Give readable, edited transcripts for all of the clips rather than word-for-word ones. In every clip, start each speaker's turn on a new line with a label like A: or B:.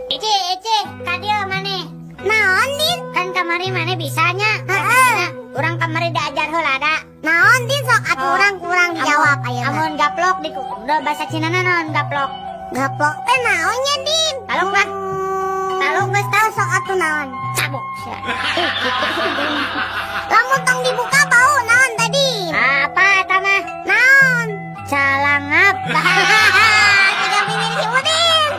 A: Ece, kadia maneh.
B: Naon din?
A: Kan kamari maneh bisanya. Heeh. Urang kamari diajar heula da.
B: Naon din sok atuh urang kurang dijawab ayeuna.
A: Amun gaplok di bahasa Cina naon gaplok?
B: Gaplok teh naonnya din?
A: Taluk lah.
B: Taluk geus tau sok atuh naon.
A: Cabuk.
B: Lamun tong dibuka bau naon tadi?
A: Apa eta mah?
B: Naon?
A: Calangap.
B: Tiga bini si Udin.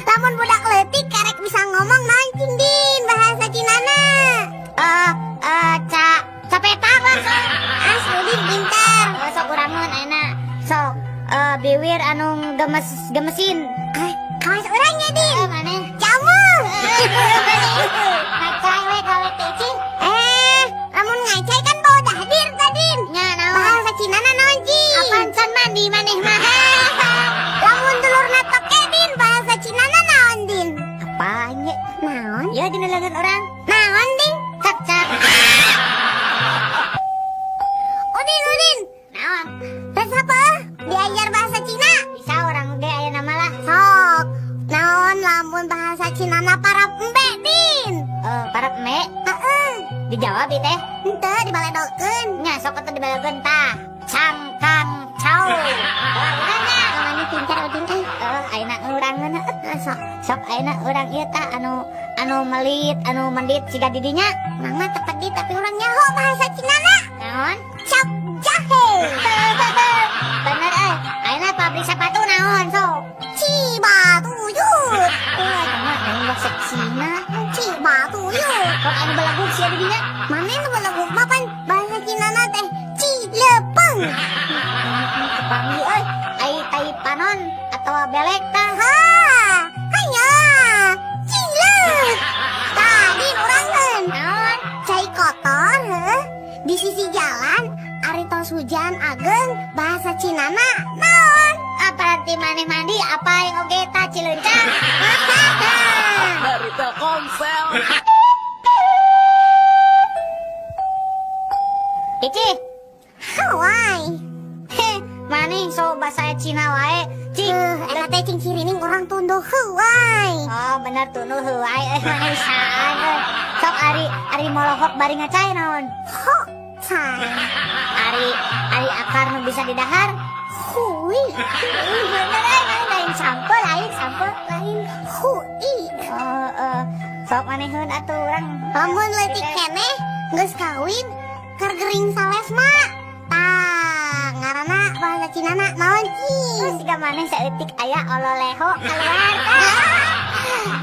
B: Lamun budak leutik karek bisa ngomong naon cing din bahasa Cinana.
A: Capetak lah sok.
B: Si Udin pintar.
A: Sok urangeun ayeuna. Sok biwir anu gemesin.
B: Kawas urangnya din.
A: Maneh.
B: Jamu.
A: Ngacai we gawe teh cing.
B: Lamun ngacai kan bau dahdir tadin.
A: Nya naon?
B: Bahasa Cinana naon cing?
A: Apaan can mandi maneh mah?
B: Lamun dulurna toke din bahasa Cinana naon din?
A: Apanya?
B: Naon?
A: Ya dina leungeun urang.
B: Naon din?
A: Cap.
B: Udin.
A: Naon?
B: Tes apa? Diajar bahasa Cina.
A: Bisa orang ge aya nama lah.
B: Sok. Naon lamun bahasa Cinana para embe din?
A: Para me
B: Heeh.
A: dijawab ieu teh.
B: Henteu dibaledokeun.
A: Nya sok atuh dibalegeun tah. Cangkang cau. Urangnya.
B: Namanya pintar Udin
A: Ayeuna urangeun
B: Sok.
A: sok ayeuna urang ieu tah anu melit, anu mendit siga di dinya.
B: Urang mah tepet di tapi urang nyaho bahasa Cinana.
A: Naon?
B: Cap jahe.
A: Bener ayeuna pabrik sepatu naon sok?
B: Cibatuyut.
A: Mah aing bahasa Cina.
B: Cibatuyut.
A: Kok anu balaguk sia di dinya?
B: Mana nu balaguk mah pan bahasa Cinana teh cilepeng.
A: Kepanggih ai tai panon atau belek tah.
B: Hanya cileuk. Tadi urangeun.
A: Naon?
B: Cai kotor di sisi jalan ari tos hujan ageng bahasa Cinana naon?
A: Berarti maneh mandi apa yang oge tah cileuncang?
C: Dari Telkomsel.
A: Ici,
B: Hawai.
A: maneh so bahasa Cina wae. Cing,
B: Eta teh cing cirining urang tunduh heuwai.
A: oh bener tunuh heuwai maneh bisaan Sok ari molohok bari ngacai naon?
B: Ho, cai.
A: Ari akar nu bisa didahar.
B: Hui.
A: Bener lain sampel lain.
B: Hui.
A: Sok maneheun atuh urang.
B: Lamun leutik keneh geus kawin keur gering sales mah. Tah, ngaranna bahasa Cinana naon cing?
A: Siga maneh saeutik aya ololeho keluar.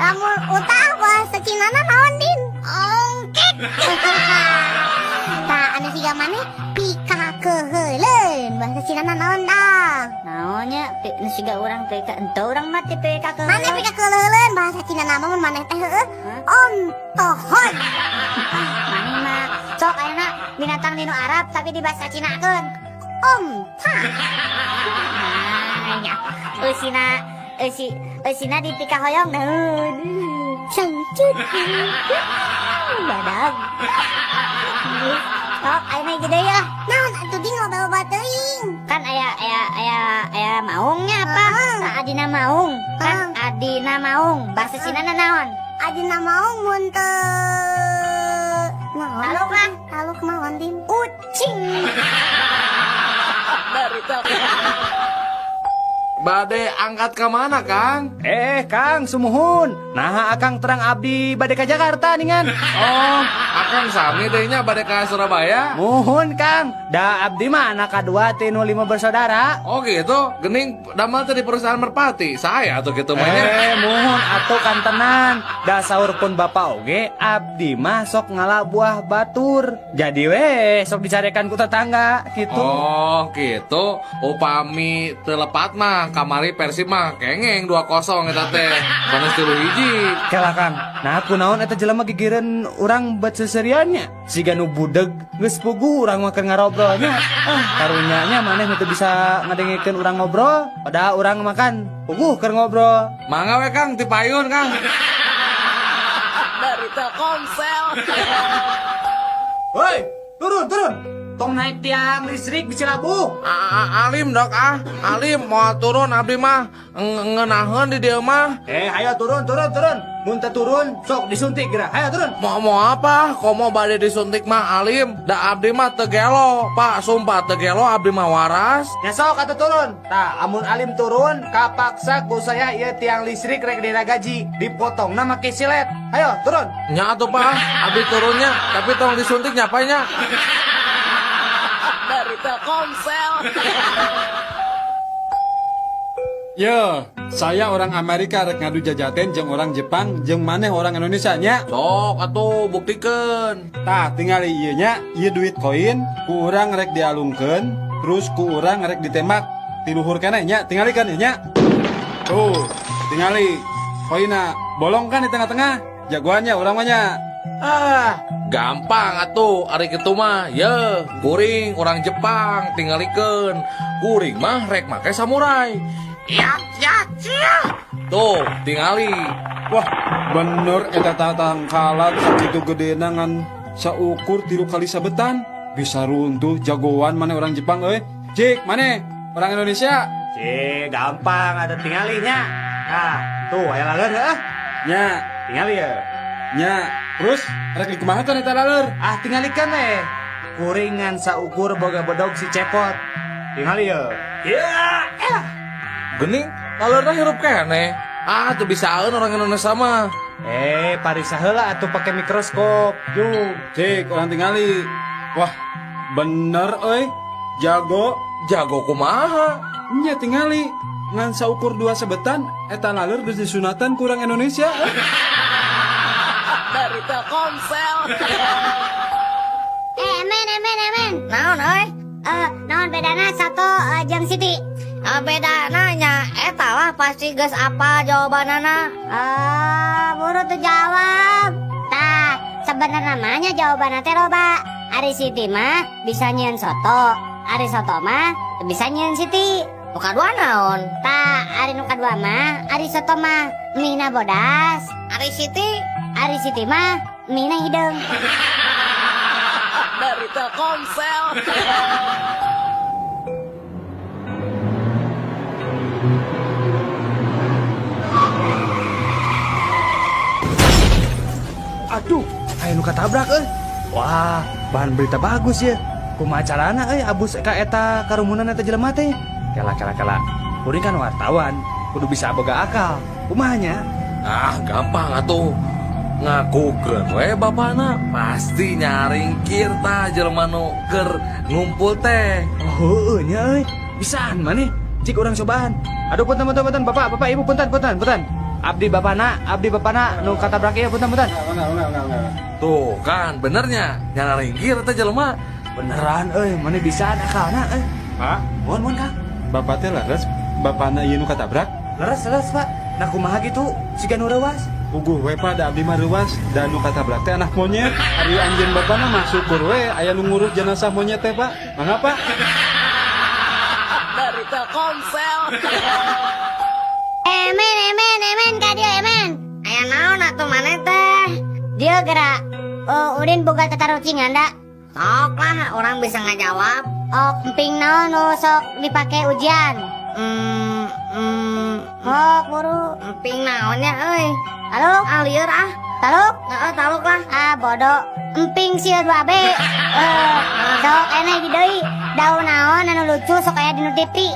B: Lamun utah bahasa Cinana naon din? Ongkek. Tah, anu siga maneh pika keheuleun bahasa Cinana naon dah?
A: Naonnya siga urang teh ka ento urang mah tipe ka
B: Maneh pika keheuleun bahasa Cinana mah mun maneh teh heueuh. Ontohon.
A: Maneh mah sok ayeuna binatang dinu Arab tapi di bahasa Cinakeun.
B: Onta.
A: Nya eusina di pika hoyong naon.
B: Sangcut.
A: Badag. Sok ayeuna gede ya.
B: Naon atuh di ngobrol teuing?
A: Kan aya maungnya apa? Nah, adina maung. Kan adina maung. Bahasa Cinana naon?
B: Adina maung mun teu naon?
A: Taluk lah.
B: Taluk naon din?
A: Ucing.
C: Dari Telkomsel. Bade angkat ke mana, Kang?
D: Kang, sumuhun. Nah, akang terang abdi bade ka Jakarta ningan.
C: Oh, Akang sami dehnya bade ka Surabaya.
D: Muhun, Kang. Da abdi mah anak kadua ti nu 5 bersaudara.
C: Oh gitu, gening damel teh di perusahaan merpati. Saya atuh kitu mah nya.
D: Muhun atuh kan tenan. Da saur pun bapak oge abdi mah sok ngalah buah batur. Jadi sok dicarekan ku tetangga gitu.
C: Oh gitu, upami telepat mah kamari Persib mah kengeng 2-0 eta teh. Panas 3-1.
D: Kela Kang, nah kunaon eta jelema gigireun urang bet seseriannya. Siga nu budeg geus pugu urang mah keur ngarobrolnya. Karunya nya maneh nu teu bisa ngadengikeun urang ngobrol, padahal urang makan puguh keur ngobrol.
C: Mangga we Kang ti payun Kang.
E: Dari Telkomsel.
D: Woi, turun. tong naik tiang listrik di Cilabu.
C: Alim dok Alim mau turun abdi mah ngenahan di dia mah.
D: Ayo turun. Muntah turun, sok disuntik gerak. Ayo turun.
C: Mau apa? Kok mau bade disuntik mah Alim? Da abdi mah tegelo, Pak. Sumpah tegelo abdi mah waras.
D: Ya sok atuh turun. Tah, amun Alim turun, kapaksa ku saya ieu tiang listrik rek diragaji, dipotongna make silet. Ayo turun.
C: Nya atuh Pak, abdi turunnya, tapi tolong disuntik nyapanya.
E: Dari Telkomsel.
F: Yo, saya orang Amerika rek ngadu jajaten jeung orang Jepang jeung maneh orang Indonesia nya.
C: Sok atuh buktikeun.
F: Tah tinggal ieu nya, ieu duit koin ku urang rek dialungkeun, terus ku urang rek ditembak ti luhur keneh nya, tingalikeun ieu nya. Tuh, tingali. Koina bolong kan di tengah-tengah. Jagoannya urang mah nya.
C: Gampang atuh ari kitu mah. Ye, kuring orang Jepang tingalikeun. Kuring mah rek make samurai. Ya. Tuh, tingali.
F: Wah, bener eta tatangkalan sakitu gedena ngan saukur 3 kali sabetan. Bisa runtuh jagoan maneh orang Jepang euy. Cik, maneh orang Indonesia.
D: Gampang ada tingalinya. Nah, tuh aya laler heuh.
F: Nya,
D: Tingali ya.
F: nya. Terus rek dikumahakeun eta laler?
D: Tingalikeun we. Kuringan saukur boga bedog si cepot. Tingali ya.
C: Gening, lalerna hirup keneh. Teu bisaeun orang Indonesia mah.
D: Parisa heula atuh pake mikroskop. Yuk.
F: Cik, orang tingali. Wah, bener euy. Jago.
C: Jago kumaha?
F: Nya tingali. Ngan saukur 2 sebetan eta laler geus disunatan kurang Indonesia.
E: Dari Telkomsel.
B: Emen. Naon euy? Naon bedana satu jeung Siti?
A: Bedana nya eta lah pasti geus apa jawabanana.
B: Buru tuh jawab. Tah, sebenarnya namanya jawabanna teh loba. Ari Siti mah bisa nyieun soto, Ari soto mah bisa nyieun Siti.
A: Nu kadua naon?
B: Tah, ari nu kadua mah, Ari soto mah mihna bodas.
A: Ari
B: Siti mah mihna hideung.
E: Dari Telkomsel.
D: Aduh, aya nu katabrak euy. Wah, bahan berita bagus ya. Kumaha carana euy abus ka eta karumunan eta jelema teh? Kala. Kuring kan wartawan, kudu bisa boga akal. Kumahanya?
C: Gampang atuh. Ngakukeun we bapana, pasti nyaringkir tah jelema nu keur ngumpul teh.
D: Oh, nya euy. Bisaan maneh. Cik urang cobaan. Aduh punten Bapak, Ibu punten. Abdi bapana nu katabrak ieu punten.
C: Tuh kan benernya nyaringkir teh jelema.
D: Beneran euy, maneh bisaan akalna euy.
F: Pak,
D: Mohon Kang.
F: bapak teh laras bapana ieu nu katabrak.
D: Leres Pak. Nah kumaha gitu? Siga nu reuwas.
F: Puguh we Pak da abdi mah reuwas da nu katabrak teh anak monyet. Ari anjeun bapana mah syukur we aya nu ngurus jenazah monyet teh Pak. Mangga Pak.
E: Dari Telkomsel.
B: Emen ka dia emen.
A: Aya naon atuh maneh teh?
B: Dia gerak. Udin boga tatarucingan da.
A: Sok lah orang bisa ngajawab.
B: Emping naon nu sok dipake ujian. Buru.
A: Emping naonnya euy?
B: Taluk.
A: Lieur
B: Taluk.
A: Heeh, taluk lah.
B: Bodoh. Emping sieun 2B. Sok eneh di deui. Daun naon anu lucu sok aya dinu TV.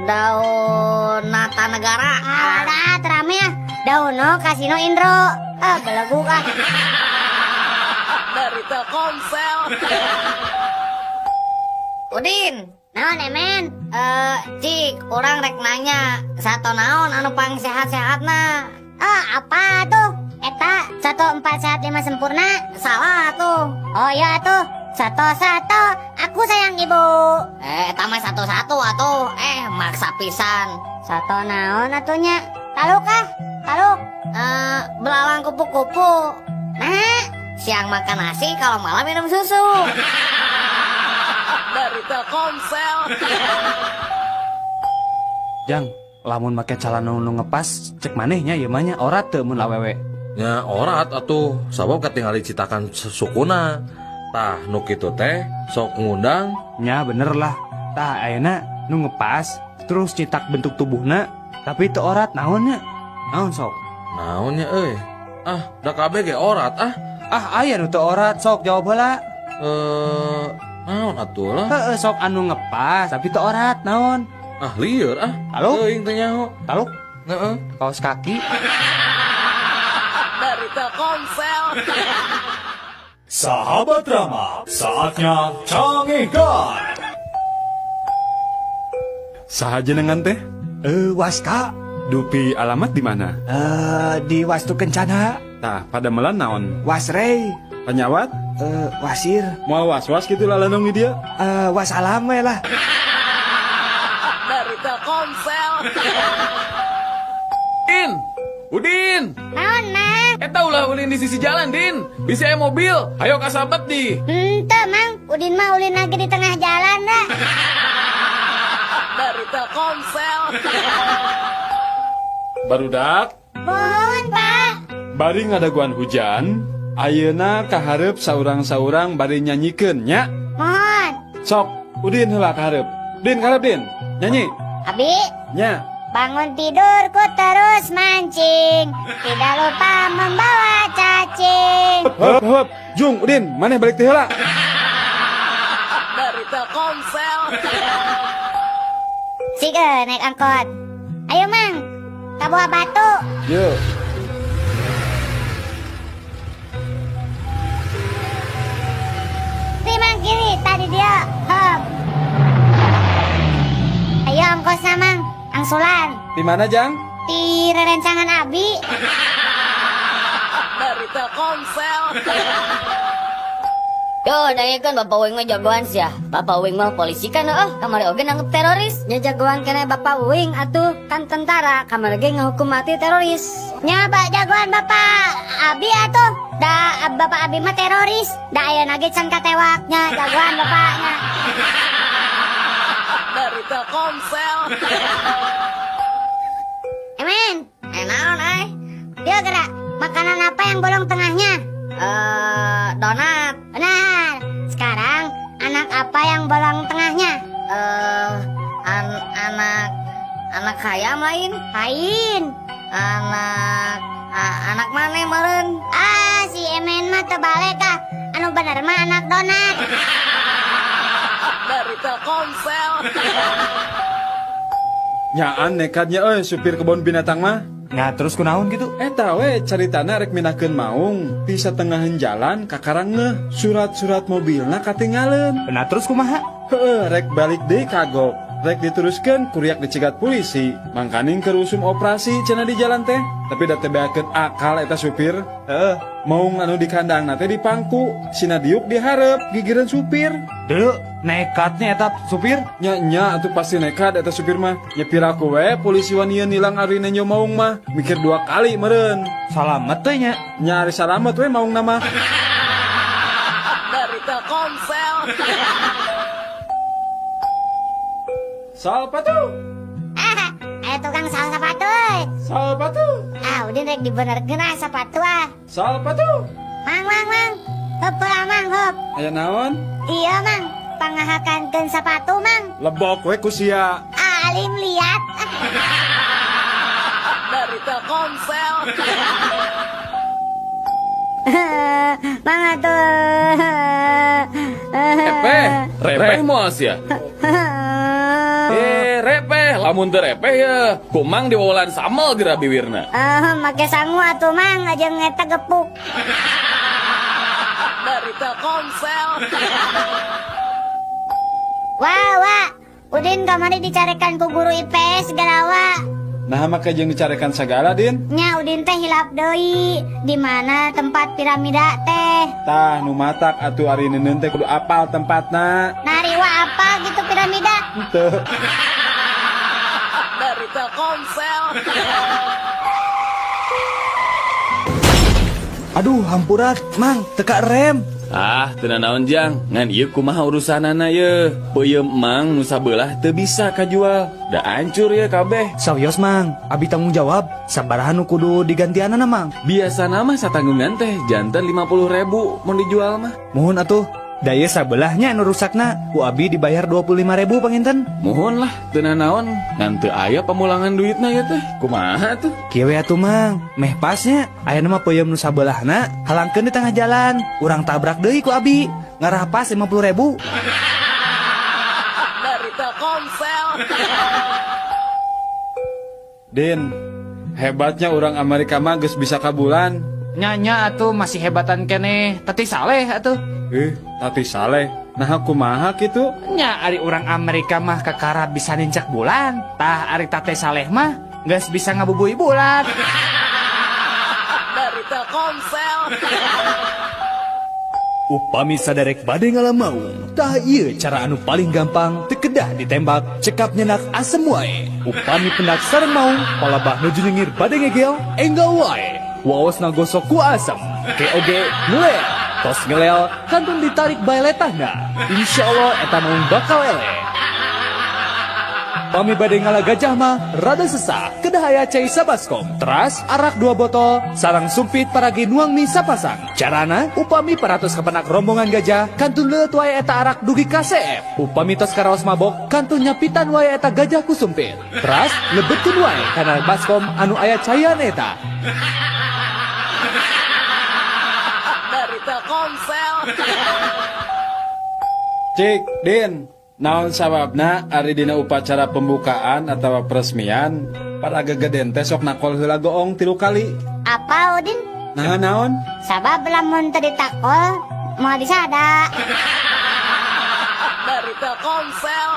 A: Daun Nata Negara.
B: Alah, terame ya. Dauno Kasino Indro. Belegu ah.
E: Dari Telkomsel.
A: Udin.
B: Naon emen?
A: Cik, orang rek nanya, sato naon anu pang sehat-sehatna?
B: Apa tuh? Eta 1 4 sehat 5 sempurna.
A: Salah tuh.
B: Oh iya tuh. Satu. Aku sayang ibu.
A: Eta mah satu-satu atuh. Maksa pisan.
B: Satu naon atunya? Taluk ah. Taluk.
A: Belalang kupu-kupu.
B: Nah,
A: Siang makan nasi, kalau malam minum susu.
E: Dari Telkomsel.
D: Jang, lamun make calon nu ngepas, cek manehnya ieu mah nya orat teu mun awewe.
C: Nya orat atuh sabab katingali citakan sukuna. Tah nu kitu teh sok ngundang.
D: Nya bener lah. Tah ayeuna nu ngepas terus nyetak bentuk tubuhna tapi teu orat naonnya? Naon sok?
C: Naonnya euy? Ah, da kabeh ge orat ah.
D: Ah aya nu teu orat sok jawab heula.
C: Naon atuh lah?
D: Heeh sok anu ngepas tapi teu orat naon?
C: Ah, lieur ah.
D: Halo?
C: Teuing teh nyaho.
D: Taluk
C: Heeh.
D: kaos kaki.
E: Dari Telkomsel.
G: Sahabat Rama, saatnya cangihkan.
F: Sahaja dengan teh.
D: Waska.
F: Dupi alamat di mana?
D: Di Wastu Kencana.
F: Tah, pada melan naon?
D: Wasrei.
F: Penyawat?
D: Wasir.
F: Mau was-was gitu lah lanong di dia.
D: Was alam we lah.
E: Dari Telkomsel.
C: Din, Udin.
B: Naon, Mang?
C: Eta ulah ulin di sisi jalan, Din. Bisa mobil. Ayo kasabet di.
B: Henteu, Mang. Udin mah ulin lagi di tengah jalan dah.
E: Dari Telkomsel.
F: Barudak,
B: Mohon, Pak.
F: bari ngadaguan hujan. Ayeuna kaharep saurang-saurang bari nyanyikeun nya.
B: Mohon.
F: Sok, Udin heula kaharep. Din kaharep Din. Nyanyi.
B: Abi,
F: Nya.
B: bangun tidurku terus mancing. Tidak lupa membawa cacing.
F: Hop hop. Jung, Udin, maneh balik teh heula.
E: Dari Telkomsel.
B: Sige, naik angkot. Ayo, Mang. Ka Buah Batu.
F: Yo.
B: Mang, kiri, tadi dia. Hop. Ayo ongkosna, Mang. Angsulan.
F: Di mana, Jang?
B: Di rerencangan Abi.
E: Dari Telkomsel.
A: Yo, nangikeun Bapak Wing mah jagoan sih ya. Bapak Wing mah polisi kan kamari oge nanggep teroris. Nya jagoan kena Bapak Wing atuh kan tentara, kamari oge ngahukum mati teroris.
B: Nyaba jagoan Bapak Abi atuh. Da Bapak Abi mah teroris. Da aya nage can katewaknya jagoan bapaknya.
E: Dari Telkomsel.
B: Emen, naon ay? Dia gerak. Makanan apa yang bolong tengahnya?
A: Donat.
B: Benar. Sekarang anak apa yang bolong tengahnya?
A: Anak hayam lain.
B: Lain.
A: Anak mana meureun?
B: Si Emen mah teu balik ah. Anu bener mah anak donat.
E: Dari Telkomsel.
F: Nyaan nekatnya supir kebun binatang mah.
D: Nah terus kunaon gitu?
F: Eta we caritana rek minakeun maung di satengahan jalan kakarang ngeh surat-surat mobilna katinggalin.
D: Nah terus kumaha?
F: Heeh, rek balik deui kagok. Rek diteruskeun kuriak dicegat polisi. Mangkaning keur usum operasi cenah di jalan teh. Tapi da teh beakeun akal eta supir. Maung anu di kandangna teh dipangku, sina diuk dihareup gigireun supir.
D: Deu nekatnya eta supir.
F: Nya atuh pasti nekat eta supir mah. Nyepir aku we polisi wanian nilang ari nyo maung mah. Mikir 2 kali meureun.
D: Salamet teh nya.
F: Nya ari salamet we maung nama.
E: Dari Telkomsel.
F: Salpatu.
B: Aya tukang sal sepatu.
F: Salpatu.
B: Udin rek dibenerkeun sepatu ah.
F: Salpatu.
B: Mang. Heup lah, Mang, heup.
F: Aya naon?
B: Iya, Mang. Pangahakankeun sepatu, Mang.
F: Lebok we ku sia.
B: Alim liat.
E: Dari Telkomsel.
B: Mang atuh.
C: Repeh moal sia. Repeh, lamun teu repeh ya. Kumang diwawalan samel geura bibirna.
B: Make sangu atuh, Mang, aja ngeta gepuk.
E: Dari Telkomsel.
B: Wah, Udin kamari dicarekan ku guru IPS garawa.
F: Nah maka jeung dicarekan sagala Din.
B: Nya Udin teh hilap deui di mana tempat piramida teh.
F: Tah nu matak atuh ari neuneun teh kudu apal tempatna.
B: Nariwa apa gitu piramida?
F: Teu.
E: Dari Telkomsel.
D: Aduh hampurat, Mang, teka rem.
C: Ah, teu naon Jang, ngan ieu kumaha urusanana ye. Peuyeum Mang nu sabelah teu bisa kajual. Da hancur ye kabeh.
D: Sawios Mang, abi tanggung jawab. Sabaraha nu kudu digantianana Mang.
C: Biasana mah satanggungan teh janten 50.000 mun dijual mah.
D: Mohon atuh, Daya sabelahnya anu rusakna, ku abi dibayar 25.000 panginten.
H: Mohon lah, tenan naon, ngan teu aya pamulangan duitna ya teh. Kumaha tuh?
D: Kieu we atuh mang, meh pasnya. Aya mah peuyeum nu sabelahna halangkeun di tengah jalan. Urang tabrak deui ku abi, ngarah pas 50.000.
E: Dari Telkomsel.
F: Din, hebatnya orang Amerika mah geus bisa kabulan.
D: Nya atuh masih hebatan keneh, tati saleh atuh.
F: Tati saleh. Nah kumaha kitu?
D: Nya ari urang Amerika mah kakara bisa nincak bulan. Tah ari tate saleh mah geus bisa ngabubui bulan.
E: Dari Telkomsel.
G: Upami saderek bade ngalamaung, tah ieu cara anu paling gampang teu kedah ditembak, cekap nyenak asem wae. Upami pendak sareng maung, palabah nuju nyengir bade ngegel, enggak wae. Waos nagosok ku asem, ke oge ngelel. Tos ngelel, kantun ditarik bae letahna. Insyaallah eta maung bakal ele. Pami bade ngala gajah mah rada sesak, kedah aya cai sabaskom, teras arak 2 botol, sarang sumpit paragi nuang mi sapasang. Carana, upami paratos kapenak rombongan gajah, kantun leut wae eta arak dugi ka CF. Upami tos karaos mabok, kantun nyapitan wae eta gajah ku sumpit. Teras lebetkeun wae kana baskom anu aya caian eta.
E: Dari Telkomsel.
F: Cik, Din, naon sababna ari dina upacara pembukaan atau peresmian para gegeden teh sok nakol heula goong 3 kali.
B: Apa Udin?
F: Nah naon?
B: Sabab lamun teu ditakol mau disada.
E: Dari Telkomsel.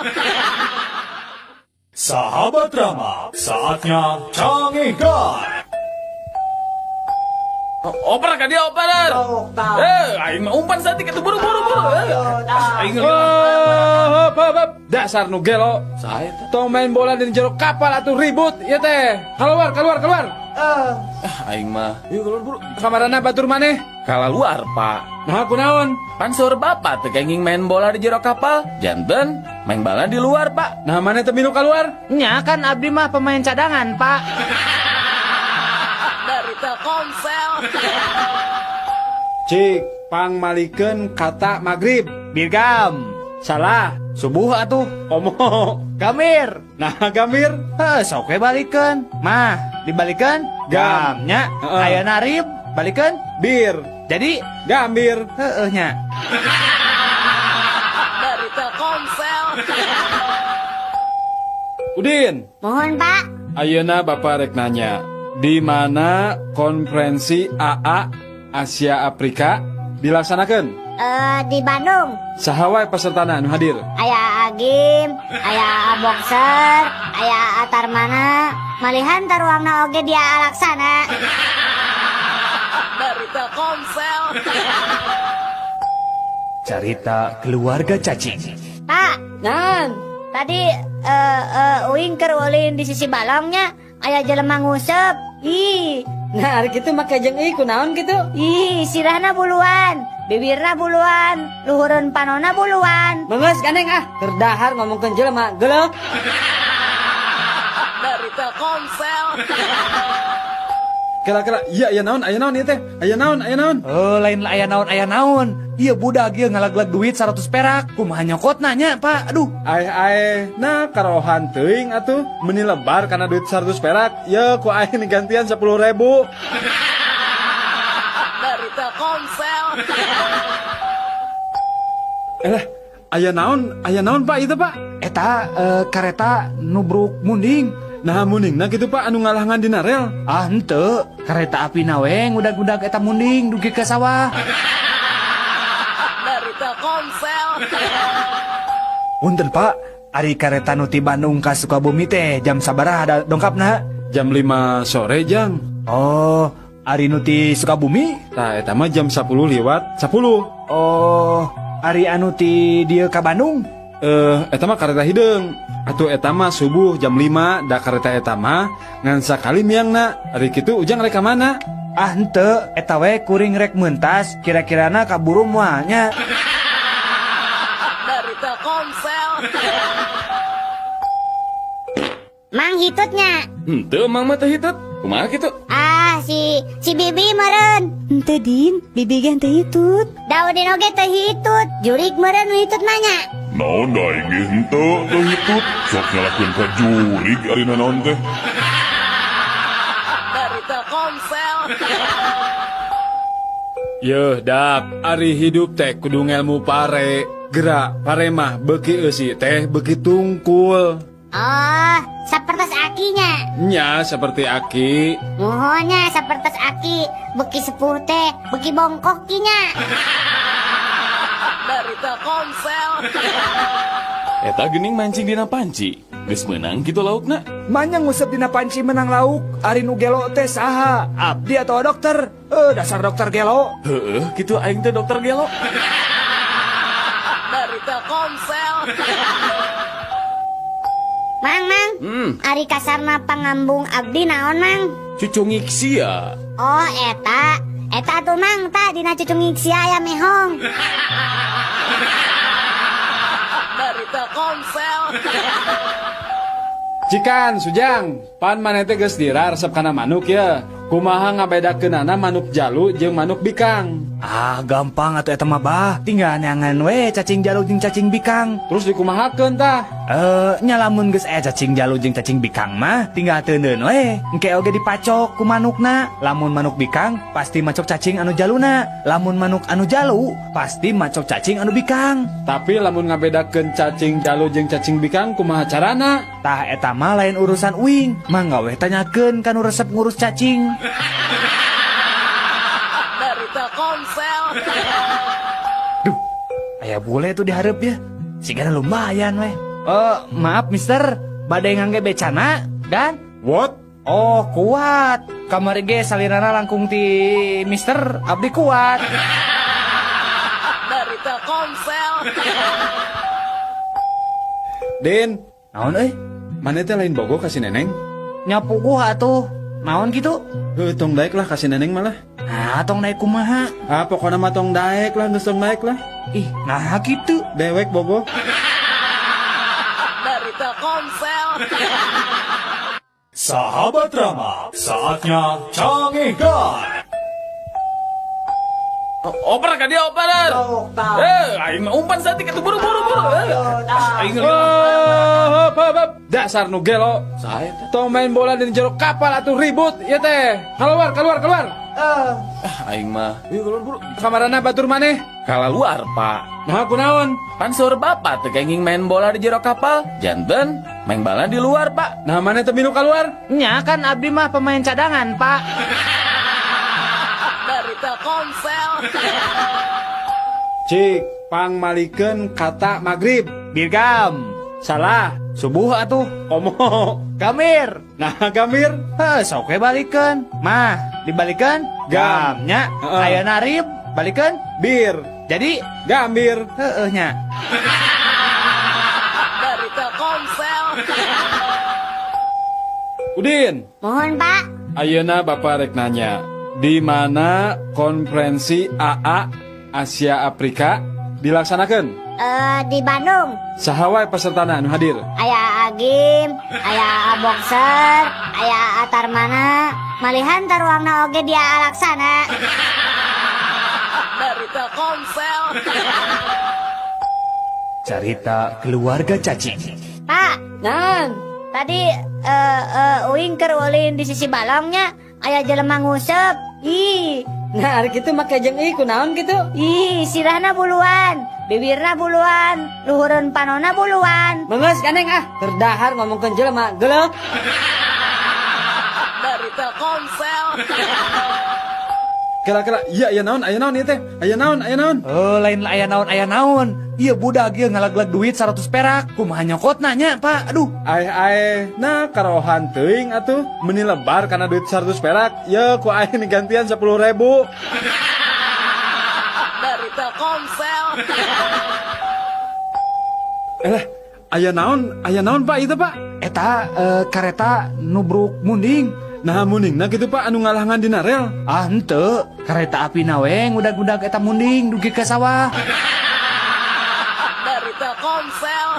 G: Sahabat drama, saatnya canggihkan.
C: Oper ka dia oper. Aing mah umpan satik atuh buru-buru. Aing
F: Hop. Dasar nu gelo.
C: Saha eta?
F: Tong main bola di jero kapal atuh ribut ya teh. Keluar.
C: Aing mah. Yuk keluar buru.
F: Kamarana batur maneh.
C: Kalaluar, Pak.
F: Nah kunaon?
C: Pansur bapak teu kenging main bola di jero kapal. Janten main bola di luar, Pak.
F: Nah maneh teh milu keluar?
D: Nya kan abdi mah pemain cadangan, Pak.
E: Dari Telkomsel.
F: Cik, pang malikeun kata magrib.
D: Birgam,
F: Salah.
D: subuh atuh.
F: Komo.
D: Gamir.
F: Nah gamir.
D: Sok we balikeun. Mah, dibalikeun?
F: Gam.
D: Nya,
F: Heeh.
D: aya narib, balikeun?
F: Bir.
D: Jadi,
F: Gambir.
D: nya.
E: Dari Telkomsel.
F: Udin.
B: Mohon Pak.
F: Ayeuna Bapak rek nanya, di mana konferensi AA Asia Afrika dilaksanakan?
B: Di Bandung.
F: Saha wae pesertana anu hadir?
B: Aya Agim, aya Boxer, aya Atarmana, malihan taruangna oge dia alaksana.
E: Dari Telkomsel.
G: Carita keluarga cacing.
B: Pak,
A: Nan,
B: tadi uing keur ulin di sisi balongnya aya jelema ngusep. Ih,
A: nah ari kitu make jeung ieu kunaon kitu?
B: ih sirahna buluan, bibirna buluan, luhureun panonna buluan.
A: Mengeus gandeng terdahar ngomongkeun jelema geuleuh.
E: Dari Telkomsel.
F: Kira-kira iya naon aya naon ieu teh? Aya naon?
D: Lain aya naon. Iya budak ieu ngalaglag duit 100 perak. Kumaha nyokot nanya, Pak. Aduh.
F: Aeh, nah karohan teuing atuh meuni lebar kana duit 100 perak. Ya ku aeh gantian 10.000.
E: Dari Telkomsel.
F: Aya naon Pak itu Pak?
D: Eta kareta nubruk munding.
F: Nah muningna kitu Pak anu ngalahangan dina rel.
D: Henteu, kareta api naweng udag-udag eta munding dugi ke sawah.
E: Dari Telkomsel.
D: Punten Pak, ari kareta nu ti Bandung ka Sukabumi teh jam sabaraha ada dongkapna?
F: Jam 5 sore jang.
D: Oh, ari nu ti Sukabumi?
F: Tah eta mah jam 10 lewat 10.
D: Oh, ari anu ti dieu ka Bandung?
F: Eta mah kareta hideung. Atuh eta mah subuh jam 5 da kareta eta mah ngan sakali miangna. Ari kitu ujang rek ka mana?
D: Henteu, eta we kuring rek meuntas, kira-kirana kaburu moal nya.
E: Dari Telkomsel.
B: Mang hitutnya.
C: Henteu mang mah teh hitut. Kumaha kitu?
B: Si si Bibi meren.
A: Ente Din, bibi gen teh hitut.
B: Da Udin oge teu hitut. Jurig meren nu hitut nanya.
I: Naon da inge henteu teu hitut sok nyalakeun ka jurig ari naon teh.
E: Dari Telkomsel.
F: Yeuh dak, ari hidup teh kudu ngelmu pare. Gerak pare mah beuki eusi teh beuki tungkul.
B: Oh, sapertos akinya.
F: Nya seperti aki.
B: Muhonya sapertos aki. Beki sepuh teh, beki bongkok kinya.
E: Dari Telkomsel.
H: Eta geuning mancing dina panci. Geus meunang kitu laukna.
G: Manyang ngusep dina panci menang lauk. Ari nu gelo teh saha? Abdi atau dokter? Dasar dokter gelo.
H: Heueuh, kitu aing teh dokter gelo.
E: Dari Telkomsel.
B: Mang, ari kasarna pangambung abdi naon, Mang?
H: Cucu ngiksi ya.
B: Oh, eta. Eta tuh, Mang, ta dina cucung iksi aya mehong.
E: Dari Telkomsel.
F: Cikan, Sujang, pan maneh teh geus dira resep kana manuk ya. Kumaha ngabedakeunana manuk jalu jeung manuk bikang.
D: Ah, gampang atuh eta mah bah. Tinggal nyangan we cacing jalu jeung cacing bikang.
F: Terus dikumahakeun tah?
D: Nyalamun geus cacing jalu jeung cacing bikang mah tinggal teuneun we. Engke oge dipacok ku manukna. Lamun manuk bikang pasti macok cacing anu jaluna. Lamun manuk anu jalu pasti macok cacing anu bikang.
F: Tapi lamun ngabedakeun cacing jalu jeung cacing bikang kumaha carana?
D: Tah eta mah lain urusan uing. Mangga we tanyakeun kanu resep ngurus cacing.
E: Dari Telkomsel.
D: Duh, aya bule tuh diharap ya. Sigana lumayan weh. Maaf mister, badai ngangge becana, dan?
F: What?
D: Oh, kuat. Kamari ge salirana langkung ti mister, abdi kuat.
E: Dari Telkomsel.
F: Din,
D: Naon euy?
F: maneh teh lain bogo kasih neneng?
D: Nyapu gua atuh. Naon gitu?
F: Tong daek lah kasih neneng malah.
D: Ah, tong naik kumaha?
F: Ah, pokoknya mah tong daek lah, geus tong daek lah.
D: Ih, nah gitu.
F: Dewek bogo.
E: Dari Telkomsel.
G: Sahabat Rama, saatnya cangihkan.
C: Oper ka dia oper. Aing mah umpan satik atuh buru-buru. Aing
F: Hop. Dasar nu gelo.
C: Saha eta?
F: Tong main bola di jero kapal atuh ribut ya teh. Keluar.
C: Aing mah. Yuk keluar buru.
F: Kamarana batur maneh.
C: Kalaluar, Pak.
F: Nah, kunaon?
C: Pan seueur bapak teu kenging main bola di jero kapal. Janten main bola di luar, Pak.
F: Nah, maneh teh minu keluar?
D: Nya kan abdi mah pemain cadangan, Pak.
E: Dari Telkomsel.
F: Cik, pang malikeun kata magrib.
D: Birgam.
F: Salah.
D: Subuh atuh.
F: Komo.
D: Gamir.
F: Nah, Gamir.
D: Sok we balikeun. Mah, dibalikan?
F: Gam.
D: Nya.
F: Heeh.
D: Aya narib, balikeun?
F: Bir.
D: Jadi,
F: Gambir.
D: nya.
E: Dari Telkomsel.
F: Udin.
B: Mohon, Pak.
F: Ayeuna Bapak rek nanya, di mana konferensi AA Asia Afrika dilaksanakan?
B: Di Bandung.
F: Saha wae pesertana anu hadir?
B: Aya Agim, aya Boxer, aya Atarmana, malihan taruangna oge dia alaksana.
E: Dari Telkomsel.
G: Cerita keluarga cacing.
B: Pak,
A: Nan,
B: tadi uing keur ulin di sisi balongnya, aya jelema ngusep. Ih,
A: nah gitu make jeung ieu kunaon gitu?
B: ih, sirahna buluan, bibirna buluan, luhureun panona buluan.
A: Mengeus kaneng terdahar ngomongkeun jelema geuleuh.
E: Dari Telkomsel.
F: Kira-kira iya naon ieu teh? Aya naon?
D: Lain aya naon. Iya budak ieu ngalaglag duit 100 perak. Kumaha nyokot nanya, Pak. Aduh.
F: Nah karohan teuing atuh meuni lebar kana duit 100 perak. Ya ku aing gantian 10.000.
E: Dari Telkomsel.
F: Aya naon Pak itu Pak?
D: Eta kareta nubruk munding.
F: Nah muningna kitu Pak anu ngalahangan dina rel.
D: Ah henteu, kareta api naweng udag-udag eta munding dugi ka sawah.
E: Dari Telkomsel.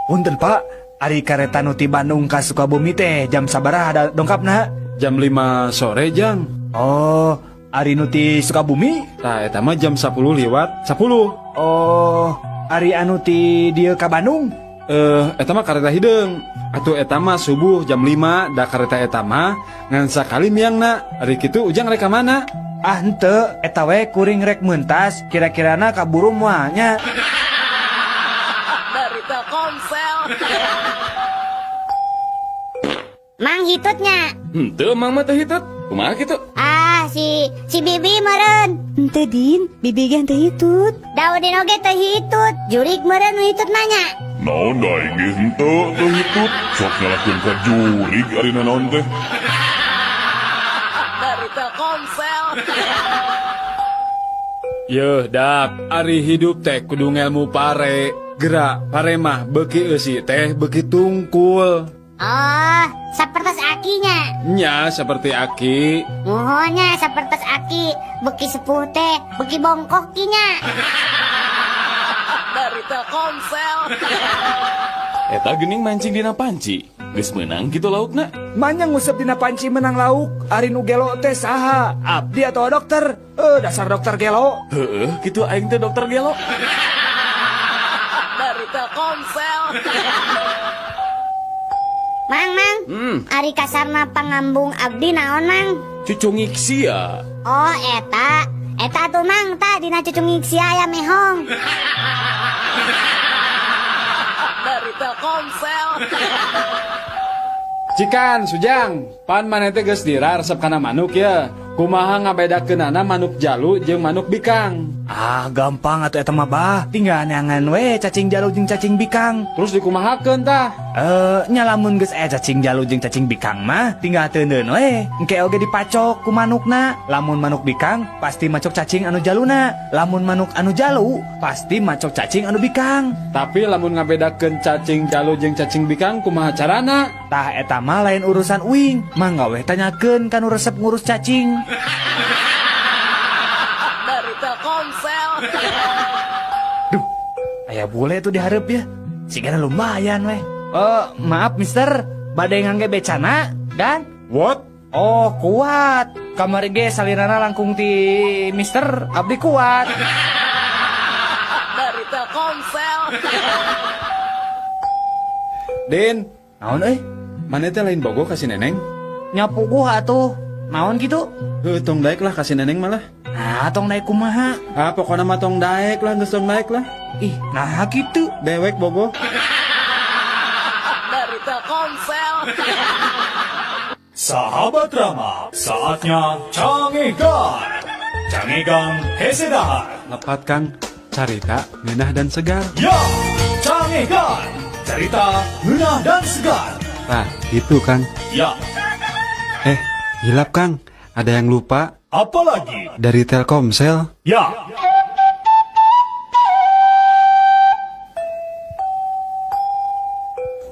D: Punten Pak, ari kareta nu ti Bandung ka Sukabumi teh jam sabaraha dongkapna?
F: jam 5 sore jang.
D: Oh, ari nu ti Sukabumi?
F: Tah eta mah jam 10 lewat 10.
D: Oh, ari anu ti dieu ka Bandung?
F: Eta mah kareta hideung. Atuh eta mah subuh jam 5 da kareta eta mah ngan sakali miangna. Ari kitu ujang rek ka mana?
D: Ah henteu, eta we kuring rek meuntas, kira-kirana kaburu moal nya.
E: Dari Telkomsel.
B: Mang hitutnya.
H: Henteu mang mah teh hitut. Kumaha kitu?
B: Ah, si Bibi meren.
A: Ente Din, bibi gen teh hitut.
B: Daudin oge teh hitut. Jurig meren nu hitut nanya.
I: Naon da inggih henteu teu hitut. Sok nyalakeun ka jurig ari naon teh.
E: Dari Telkomsel.
F: Yeuh dak, ari hidup teh kudu ngelmu pare. Gerak pare mah beuki eusi teh beuki tungkul.
B: Oh, sapertos akinya.
F: Nya seperti aki.
B: Muhonya sapertos aki. Beki sepuh teh, beki bongkok kinya.
E: Dari Telkomsel.
H: Eta geuning mancing dina panci. Geus meunang kitu laukna.
D: Manya ngusep dina panci menang lauk, ari nu gelo teh saha? Abdi atau dokter? Dasar dokter gelo.
H: Heueuh, kitu aing teh dokter gelo.
E: Dari Telkomsel.
B: Mang, ari kasarna pangambung abdi naon, Mang?
H: Cucungik sia.
B: Oh, eta. Eta tuh, Mang, ta dina cucungik si aya mehong.
E: Dari Telkomsel.
F: Cikan, Sujang, pan maneh teh geus dira resep kana manuk ya. Kumaha ngabedakeunana manuk jalu jeung manuk bikang?
D: Ah, gampang atuh eta mah bah. Tinggal neangan we cacing jalu jeung cacing bikang.
F: Terus dikumahakeun tah?
D: Nya lamun geus aya cacing jalu jeung cacing bikang mah tinggal teuneun we. Engke oge dipacok ku manukna. Lamun manuk bikang pasti macok cacing anu jaluna. Lamun manuk anu jalu pasti macok cacing anu bikang.
F: Tapi lamun ngabedakeun cacing jalu jeung cacing bikang kumaha carana?
D: Tah eta mah lain urusan uing. Mangga we tanyakeun kanu resep ngurus cacing.
E: Dari Telkomsel.
D: Duh, aya bule tuh diharap ya. Sigana lumayan weh. Maaf mister, badai ngangge becana, dan?
F: What?
D: Oh, kuat. Kamari ge salirana langkung ti mister, abdi kuat.
E: Dari Telkomsel.
F: Din,
D: Naon
F: maneh teh lain bogo kasih neneng?
D: Nyapu gua atuh. Naon gitu?
F: Tong daek lah kasih neneng malah.
D: Nah, tong naik kumaha?
F: Ah, pokoknya mah tong daek lah, geus tong daek lah.
D: Ih, nah gitu.
F: Dewek bogo.
E: Dari Telkomsel.
G: Sahabat Rama, saatnya Cangegan. Cangegan Hesedahar.
F: Lepat Kang, carita ngeunah dan segar.
G: Ya, Cangegan. Cerita ngeunah dan segar.
F: Nah, itu Kang.
G: Ya,
F: Hilap Kang, ada yang lupa
G: apalagi?
F: dari Telkomsel.
G: Ya,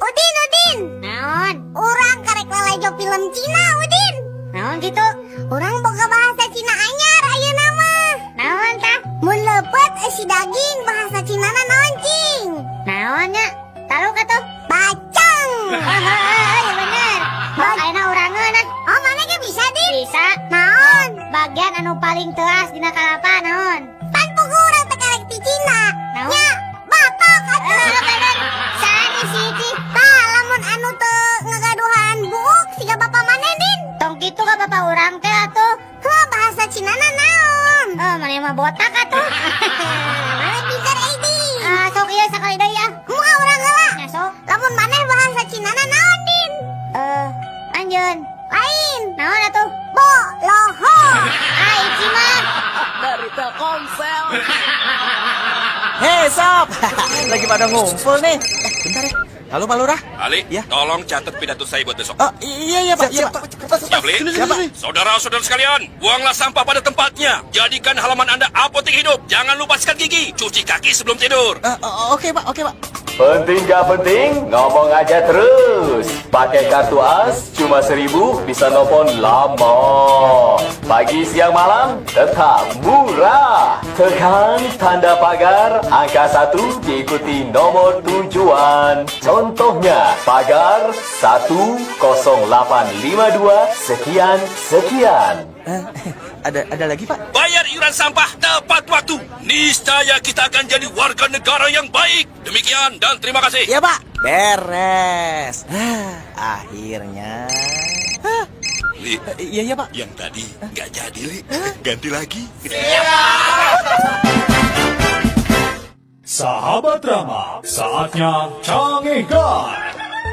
B: Udin. Naon? Urang karek lelejo film Cina, Udin. Naon gitu? Urang boga bahasa Cina anyar ayeuna mah. Naon tah? Mun leupeut si daging bahasa Cinana naon cing? Naonnya? Tahu katuh? Bacang. Iya bener. Ayeuna urangeun oh, mana ge bisa, Din? Bisa. Naon? Bagian anu paling teuas dina kalapa naon? Pan pugu urang teh karek ti Cina. Naon? Nya, batok atuh. Bener. Sani siji. Tah, lamun anu teu ngagaduhan buuk siga bapa maneh, Din. Tong kitu ka bapa urang teh atuh. Heuh, bahasa Cinana naon? Maneh mah botak atuh. Maneh pinter euy, Din. Sok ieu sakali deui ah. Moal urang heula. Ya sok. Lamun maneh bahasa Cinana naon, Din? Anjeun. Lain. Naon atuh? Bo loho. Ici mah.
E: Dari Telkomsel.
J: Hei sob, lagi pada ngumpul nih. Bentar ya. Halo Pak Lurah.
K: Ali,
J: Ya.
K: tolong catat pidato saya buat besok.
J: Oh iya Pak. Iya Pak.
K: Siap, Li? Saudara-saudara sekalian, buanglah sampah pada tempatnya. Jadikan halaman Anda apotek hidup. Jangan lupa sikat gigi, cuci kaki sebelum tidur.
J: Oke Pak.
L: Penting gak penting, ngomong aja terus. Pakai kartu AS cuma 1.000 bisa nelpon lama. Pagi siang malam tetap murah. Tekan tanda pagar angka 1 diikuti nomor tujuan. Contohnya, pagar 10852 sekian.
J: Ada lagi, Pak?
K: Bayar iuran sampah tepat waktu. Niscaya kita akan jadi warga negara yang baik. Demikian dan terima kasih.
J: Iya, Pak. Beres. Akhirnya.
K: Li,
J: Iya, Pak.
K: yang tadi nggak jadi, Li. Ganti lagi.
G: Sahabat drama, saatnya Cangegan.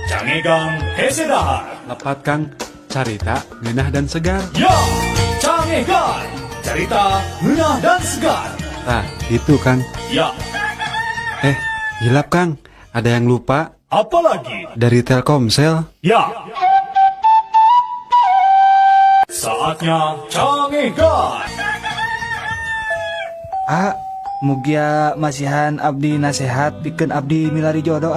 G: Cangegan Hesedahar.
F: Lepat Kang, carita, ngeunah dan segar.
G: Ya, Cangegan. Cerita ngeunah dan segar.
F: Nah, itu Kang.
G: Ya,
F: Hilap Kang, ada yang lupa
G: apalagi?
F: dari Telkomsel.
G: Ya. Saatnya Cangegan.
D: Mugia masihan abdi nasehat pikeun abdi milari jodoh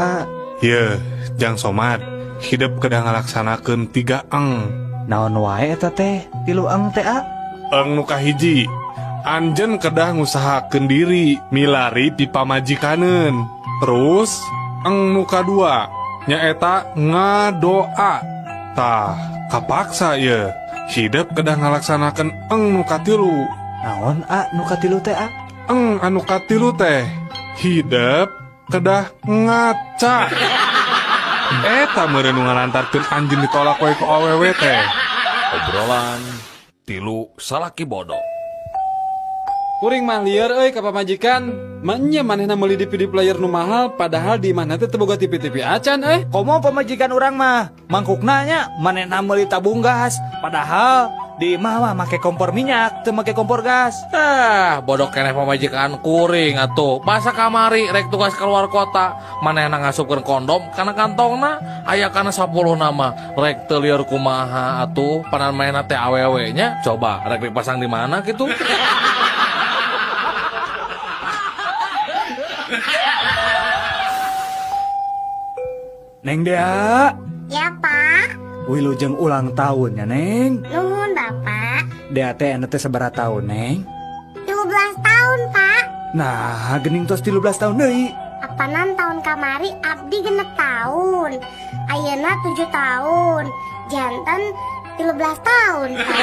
F: Ye, Jang Somad, hidup kedah ngalaksanakeun 3 eng.
D: Naon wae eta teh? 3 eng teh
F: Eng nu kahiji, anjeun kedah ngusahakeun diri milari pipa majikaneun. Terus eng nu kadua nyaeta ngadoa. Tah, kapaksa ye. Hidup kedah ngalaksanakeun eng nu katilu.
D: Naon nu katilu teh
F: Eng anu katilu teh hidup kedah ngaca. Eta meureun ngalantarkeun anjeun ditolak wae ku awewe teh.
C: Obrolan tilu salaki bodoh.
F: Kuring mah lieur euy ka pamajikan. Manya manehna meuli DVD player nu mahal padahal di mana teh teu boga TV acan
D: Komo pamajikan urang mah mangkukna nya manehna meuli tabung gas padahal di imah mah make kompor minyak teu make kompor gas.
C: Bodoh keneh pamajikan kuring atuh. Masa kamari rek tugas keluar kota, manehna ngasupkeun kondom kana kantongna, aya kana 10 nama. Rek teu lieur kumaha atuh, panan manehna teh awewe nya. Coba rek dipasang di mana kitu?
D: Neng Dea,
B: Ya, Pak.
D: wilujeng ulang tahunnya Neng.
B: Nuhun, Bapak.
D: Dea teh anu teh sabaraha taun Neng?
B: 12 tahun, Pak.
D: Nah, geuning tos 13 tahun deui.
B: Apanan tahun kamari abdi genep tahun. Ayeuna 7 tahun. Janten 13 tahun, Pak.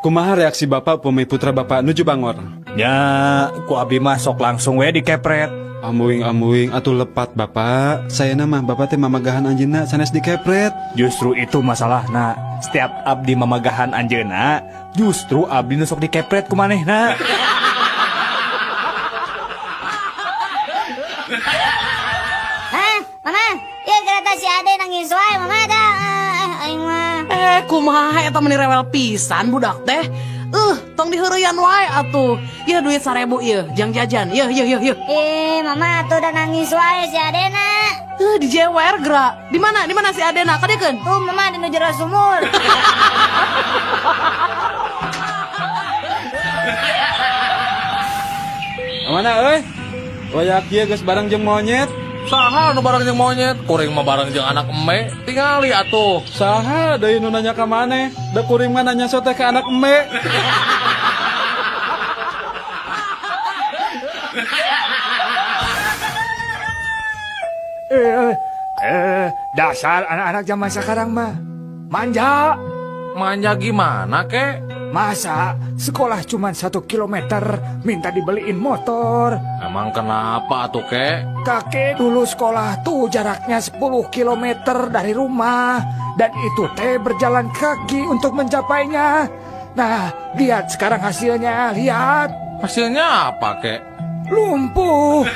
F: Kumaha reaksi Bapak upami putra Bapak nuju bangor?
D: Ya, ku abdi mah sok langsung we dikepret.
F: Ambuing atuh lepat Bapak. Saya mah Bapak teh mamagahan anjeunna sanes dikepret.
D: Justru itu masalahna. Setiap abdi mamagahan anjeunna, justru abdi nu sok dikepret ku manehna.
B: Mama, ya kereta si Ade nangis wae, Mama ada. Aing mah.
E: Kumaha eta meni rewel pisan budak teh. Tong diheureyan wae atuh. Ya duit 1000 ieu, jang jajan. Yeuh.
B: Mama tuh udah nangis wae si Adena.
E: Dijewer gerak. Di mana si Adena? Kadekeun.
B: Tuh Mama di jero sumur.
F: Mana euy? Wayak ieu geus bareng jeung monyet.
C: Saha nu bareng jeung monyet, kuring mah bareng jeung anak eme. Tingali atuh.
F: Saha deui nu nanya ka maneh? Da kuring mah nanya sote ka anak eme.
D: Dasar anak-anak zaman sekarang mah manja.
C: Manja gimana kek?
D: Masa sekolah cuma 1 kilometer minta dibeliin motor.
C: Emang kenapa atuh kek?
D: Kakek dulu sekolah tuh jaraknya 10 kilometer dari rumah. Dan itu teh berjalan kaki untuk mencapainya. Nah, lihat sekarang hasilnya, lihat.
C: Hasilnya apa kek?
D: Lumpuh.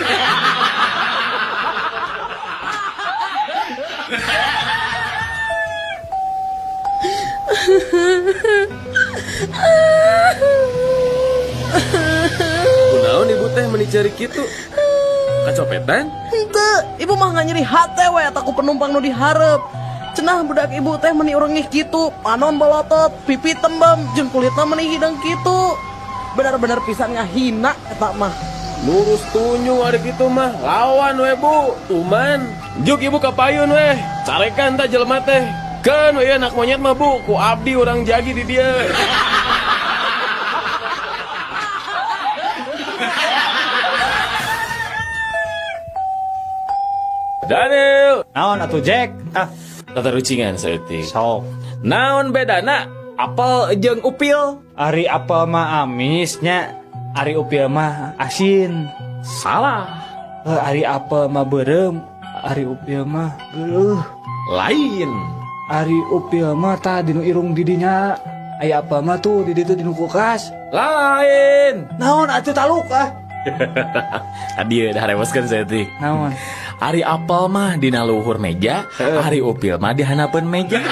H: Kunaon ibu teh menicari kitu? Kacopetan?
E: Henteu, ibu mah nyeri hate we ataku penumpang nu diharep. Cenah budak ibu teh meni urang ngih kitu, panon bolotot, pipi tembem, jeung kulitna meni hidang kitu. Benar-benar pisan ngahina eta mah.
H: Lurus tunyu ada gitu mah. Lawan we bu, tuman. Juk ibu kapayun weh. Carekan tak jelema teh. Kan we anak monyet mah bu, ku abdi orang jagi di dia. Daniel.
D: Naon atuh Jack?
H: Tata rucingan seeutik.
D: Sok.
H: Naon bedana? Apel jeung upil?
D: Ari apel mah amisnya, ari upil mah asin.
H: Salah.
D: Ari apel mah beureum, ari upil mah geuleuh.
H: Lain.
D: Ari upil mah tah dinu irung didinya. Aya apel mah tuh di ditu dinu kulkas.
H: Lain.
D: Naon atuh taluk
H: Adieu dah reweskeun seeutik.
D: Naon?
H: Ari apel mah dina luhur meja, ari upil mah di hanapeun meja.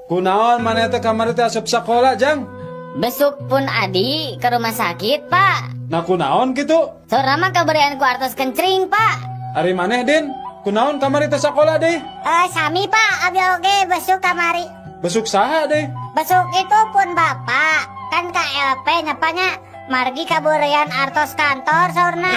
F: Kunaon mana teh kamari teh asup sakola Jang?
A: Besuk pun Adi ke rumah sakit, Pak.
F: Nah kunaon gitu?
A: Sora mah kabarian ku artos kencring, Pak.
F: Ari maneh Din? Kunaon kamari teh sakola deh?
B: Sami Pak, abi oge besuk kamari.
F: Besuk saha deh?
B: Besuk itu pun Bapak. Kan KLP nyapanya margi kaburian artos kantor saurna.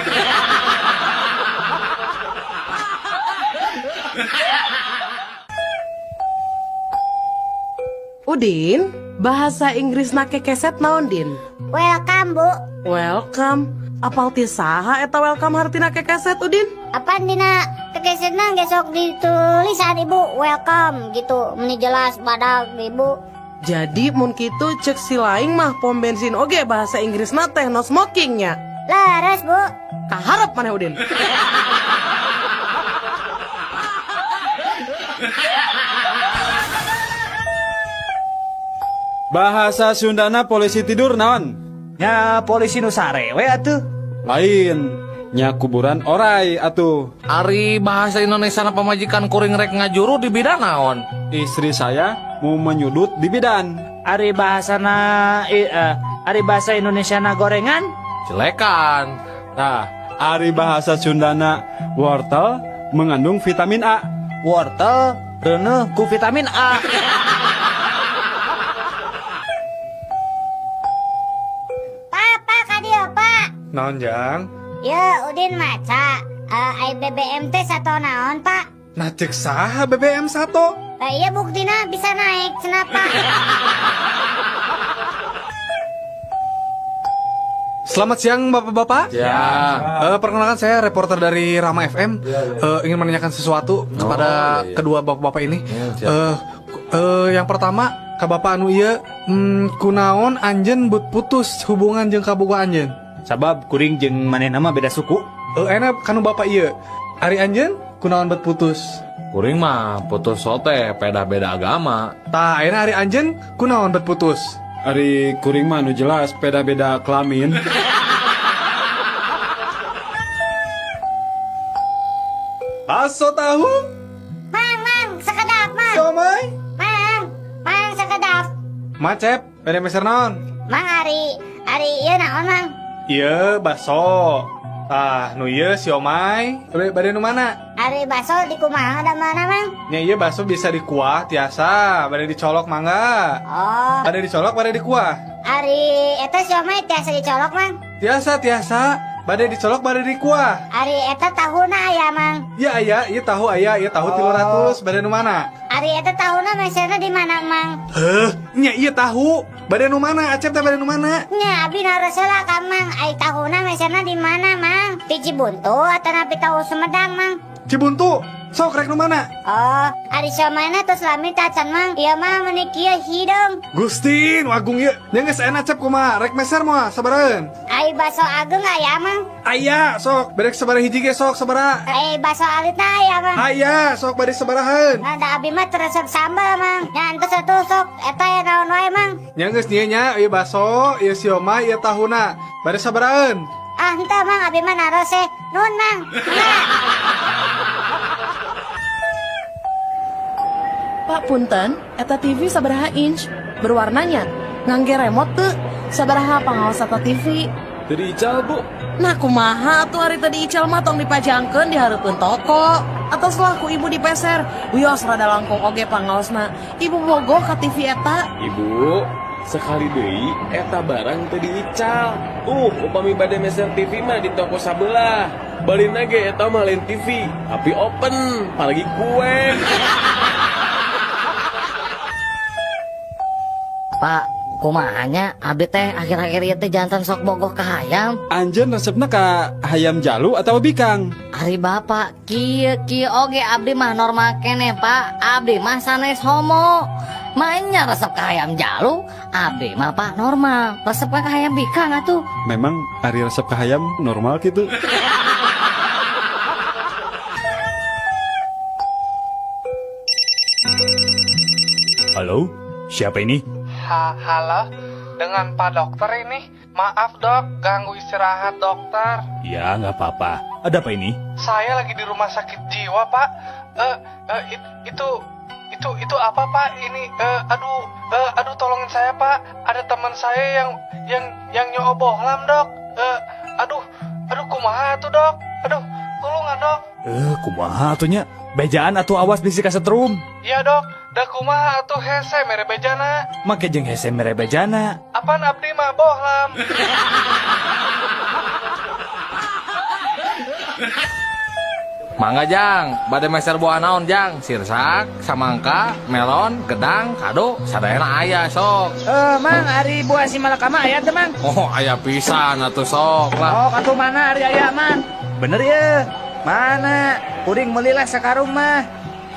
E: Udin, bahasa Inggris na kekeset naon Din?
B: Welcome Bu.
E: Welcome. Apal ti saha eta welcome hartina kekeset Udin?
B: Apaan dina kekesetna gesok ditulisan Ibu welcome gitu. Meni jelas badag Ibu.
E: Jadi mun kitu cek si laing mah pom bensin oge bahasa Inggris na teh no smokingnya.
B: Laras Bu.
E: Kaharep maneh Udin.
F: Bahasa Sundana polisi tidur naon?
D: Ya polisi nu sarewe atuh.
F: Lain. Nya kuburan orai atuh.
C: Ari bahasa Indonesia na pamajikan kuring rek ngajuru di bidang naon?
F: Istri saya mau menyudut di bidan.
D: Ari bahasa Indonesia na gorengan?
C: Jelekan.
F: Nah, ari bahasa Sundana wortel mengandung vitamin A.
D: Wortel reuneuh ku vitamin A.
B: Pak kadia Pak.
D: Naon Jang?
B: Ya Udin maca. BBM teh sato naon Pak?
D: Nah cek saha BBM sato?
B: Lah iya buktina bisa naik kenapa?
D: Selamat siang bapak-bapak.
C: Ya.
D: Perkenalkan saya reporter dari Rama FM. Ingin menanyakan sesuatu kepada kedua bapak-bapak ini. Yang pertama, ka bapak anu ieu kunaon anjeun but putus hubungan jeung kabogoh anjeun? Sabab kuring jeung manehna mah beda suku. Enak kanu bapak ieu. Ari anjeun kunaon bet putus?
C: Kuring mah putus sote beda-beda agama.
D: Tah ayeuna ari anjeun kunaon bet putus?
F: Ari kuring mah nu jelas beda-beda kelamin.
D: Baso tahu?
B: Mang, sekedap mang.
D: Somai?
B: Mang sekedap.
D: Macep, beda meser naon?
B: Mang Ari ieu naon mang?
D: Ieu baso. Tah nu ieu siomay. Bade nu mana?
B: Ari baso di kumaha da mana mang?
D: Nya ieu baso bisa dikuah tiasa, bade dicolok mangga.
B: Oh,
D: Bade dicolok, bade dikuah.
B: Ari eta siomay tiasa dicolok mang.
D: Tiasa. Bade dicolok, bade dikuah.
B: Ari eta tahuna aya mang.
D: Iya aya, ieu tahu aya, ieu tahu 300. Bade nu mana?
B: Ari eta tahuna meserna di mana mang?
D: Nya ieu tahu. Bade nu mana? Acep teh bade nu mana?
B: Nya abi narosola ka mang. Ai tahuna meserna di mana mang? Di Cibuntu atau napi tahu Sumedang mang?
D: Cibuntu. Sok rek nu mana?
B: Oh, ari siomana tos lami tacan mang. Ieu mah meuni kieu hidung.
D: Gustin, wagung ieu. Nya geus enak cep kumaha? Rek meser moal sabaraeun?
B: Ai baso ageng aya mang.
D: Aya, sok. Bade sabaraha hiji ge sok sabaraha?
B: Ai baso alitna aya mang.
D: Aya, sok bade sabaraheun?
B: Ada abi mah teresep sambal mang. Nya entos atuh sok eta ya naon wae mang.
D: Nya geus dieu nya, ieu baso, ieu siomay, ieu tahuna. Bade sabaraeun?
B: Ah henteu mang abi mah narose. Nun mang.
E: Pak punten, eta TV sabaraha inch? Berwarnanya? Ngangge remote teu? Sabaraha pangaos eta TV?
H: Tadi ical bu.
E: Nah kumaha tuh hari tadi ical mah tong dipajangkeun di hareupeun toko. Atau setelah ku ibu dipeser, wios rada langkung oge pangaosna. Ibu bogoh ka TV eta.
H: Ibu, sekali deui eta barang tadi ical. Upami bade meser TV mah di toko sabelah. Balina ge eta mah lain TV, tapi open, apalagi kue.
A: Pak, Kumahanya abdi teh akhir-akhir ieu teh jantan sok bogoh ka hayam.
F: Anjeun resepna ka hayam jalu atau bikang?
A: Ari bapak, kieu oge abdi mah normal keneh Pak. Abdi mah sanes homo. Mainnya resep ka hayam jalu, abdi mah Pak normal. Resep ka hayam bikang atuh.
F: Memang ari resep ka hayam normal gitu.
G: Halo, siapa ini?
D: Halo, dengan Pak Dokter ini. Maaf dok, ganggu istirahat dokter.
G: Ya, nggak apa-apa. Ada apa ini?
D: Saya lagi di rumah sakit jiwa Pak. Itu apa Pak? Ini, aduh tolongin saya Pak. Ada teman saya yang nyobohlam dok. Aduh kumaha tuh dok. Aduh, tolongan dok.
G: Kumaha atunya? Bejaan atuh awas bisi kasetrum.
D: Iya dok, da kumaha atuh hese mere bejana.
G: Make jeung hese mere bejana.
D: Apaan abdi mah bohlam.
C: Mangga Jang, bade meser buah naon Jang? Sirsak, samangka, melon, gedang, kado, sadayana aya sok.
E: Mang, hari buah si malakama aya teh, Mang.
C: Oh, aya pisan atuh sok lah.
E: Oh, atuh mana hari aya, Man?
J: Bener ya? Mana? Kuring melilah sakarung mah.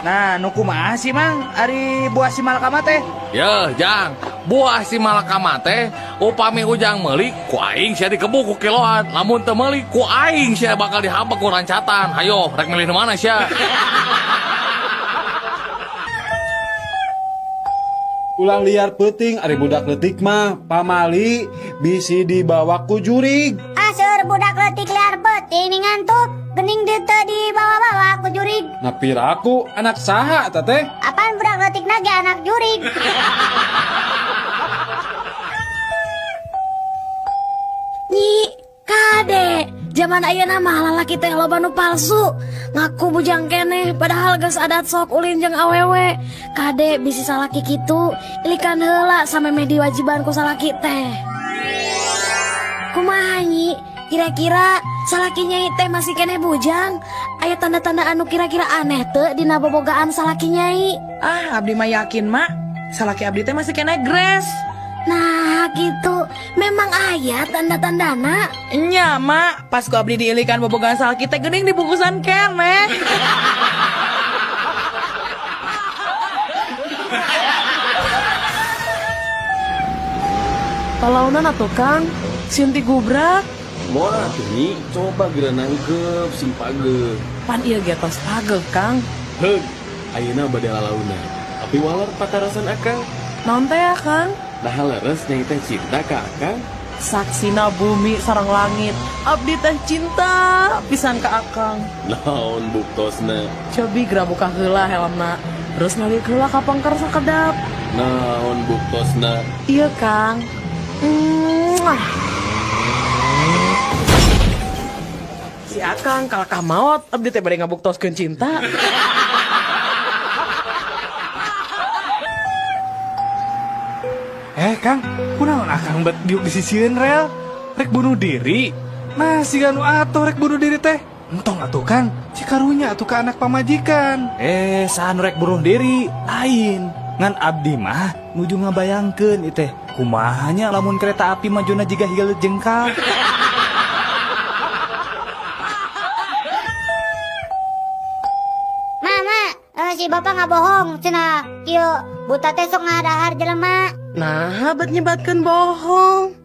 J: Nah, nu kumaha sih Mang? Ari buah si malakama teh?
C: Ya, Jang, buah si malakama teh upami ujang meuli ku aing sia dikebuk ku kiloan. Lamun teu meuli ku aing sia bakal dihabek ku rancatan. Hayo, rek milih nu mana sia?
F: Ulah liar peuting ari budak leutik mah pamali bisi dibawa ku jurig.
B: Aseur budak leutik liar peuting ning ngantuk. Gening dieu teu dibawa-bawa ku jurig.
F: Napira aku anak saha eta teh?
B: Apaan budak leutik ge anak jurig?
M: Nyi, kade, zaman ayeuna mah lalaki teh loba nu palsu. Ngaku bujang keneh padahal geus adat sok ulin jeung awewe. Kade bisi salaki kitu, ilikan heula sameme diwajiban ku salaki teh. Kumaha nyi? Kira-kira salaki nyai teh masih keneh bujang? Aya tanda-tanda anu kira-kira aneh teu dina bobogaan salaki nyai?
E: Ah, abdi mah yakin, Mak. Salaki abdi teh masih kena gres.
M: Nah gitu, memang aya tanda-tandana.
E: Nya, Mak. Pas ku abdi diilikan bobogan salaki teh geuning di bungkusan keneh. Talaunan atuh Kang, Sinti gubrak.
H: Moal atuh Nyi, coba geura nangkep sing pageuh.
E: Pan ieu ge tos pageuh Kang.
H: Heug, ayeuna bade lalauna. Tapi walar patarasan Akang.
E: Naon teh ya Kang?
H: Nah leres nyai teh cinta ka Akang.
E: Saksina bumi sareng langit, abdi teh cinta pisan ka Akang.
H: Naon buktosna?
E: Cobi geura buka heula helmna, terus ngalik heula ka pangkar sakedap.
H: Naon buktosna?
E: Iya Kang. Si Akang kalakah maot, abdi teh bade ngabuktoskeun cinta.
D: Kang, kunaon akang bet diuk disisieun rel? Rek bunuh diri? Nah, si ganu atuh rek bunuh diri teh. Entong atuh Kang, si karunya atuh ka anak pamajikan. Saan rek bunuh diri? Lain. Ngan abdi mah nuju ngabayangkeun ieu teh. Kumahanya lamun kereta api majuna jiga higeul jengkal.
B: Mama, si bapak nggak bohong, cenah kieu buta teh sok ngadahar jelema.
E: Nah, bet nyebatkeun bohong.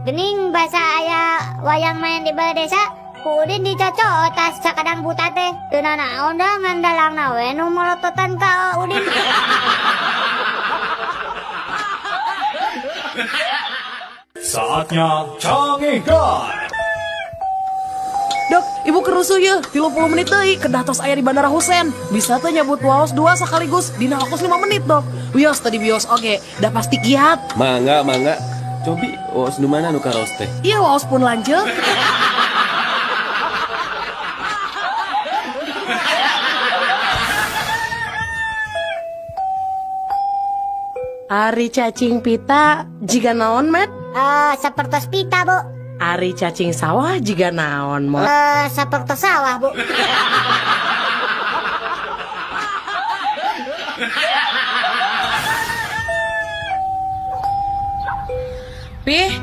B: Gening bahasa aya wayang main di balai desa. Udin dicocok tas sakadang buta teh. Teu nanaon da ngan dalangna we nu melototan ka Udin.
G: Saatnya Canggih God.
E: Dok, ibu kerusuh ya, 30 menit deui kedah tos aya di Bandara Husein. Bisa tuh nyebut waos 2 sekaligus dina waktu 5 menit, Dok. Wios tadi bios oge, dah pasti kiat.
H: Mangga. Cobi, waos nu mana nu karos teh?
E: Iya, waos pun lanjut. Ari cacing pita jiga naon, Met?
B: Sapertos pita, Bu.
E: Ari cacing sawah jiga naon, Mot?
B: Sapertos sawah, Bu.
E: Pih,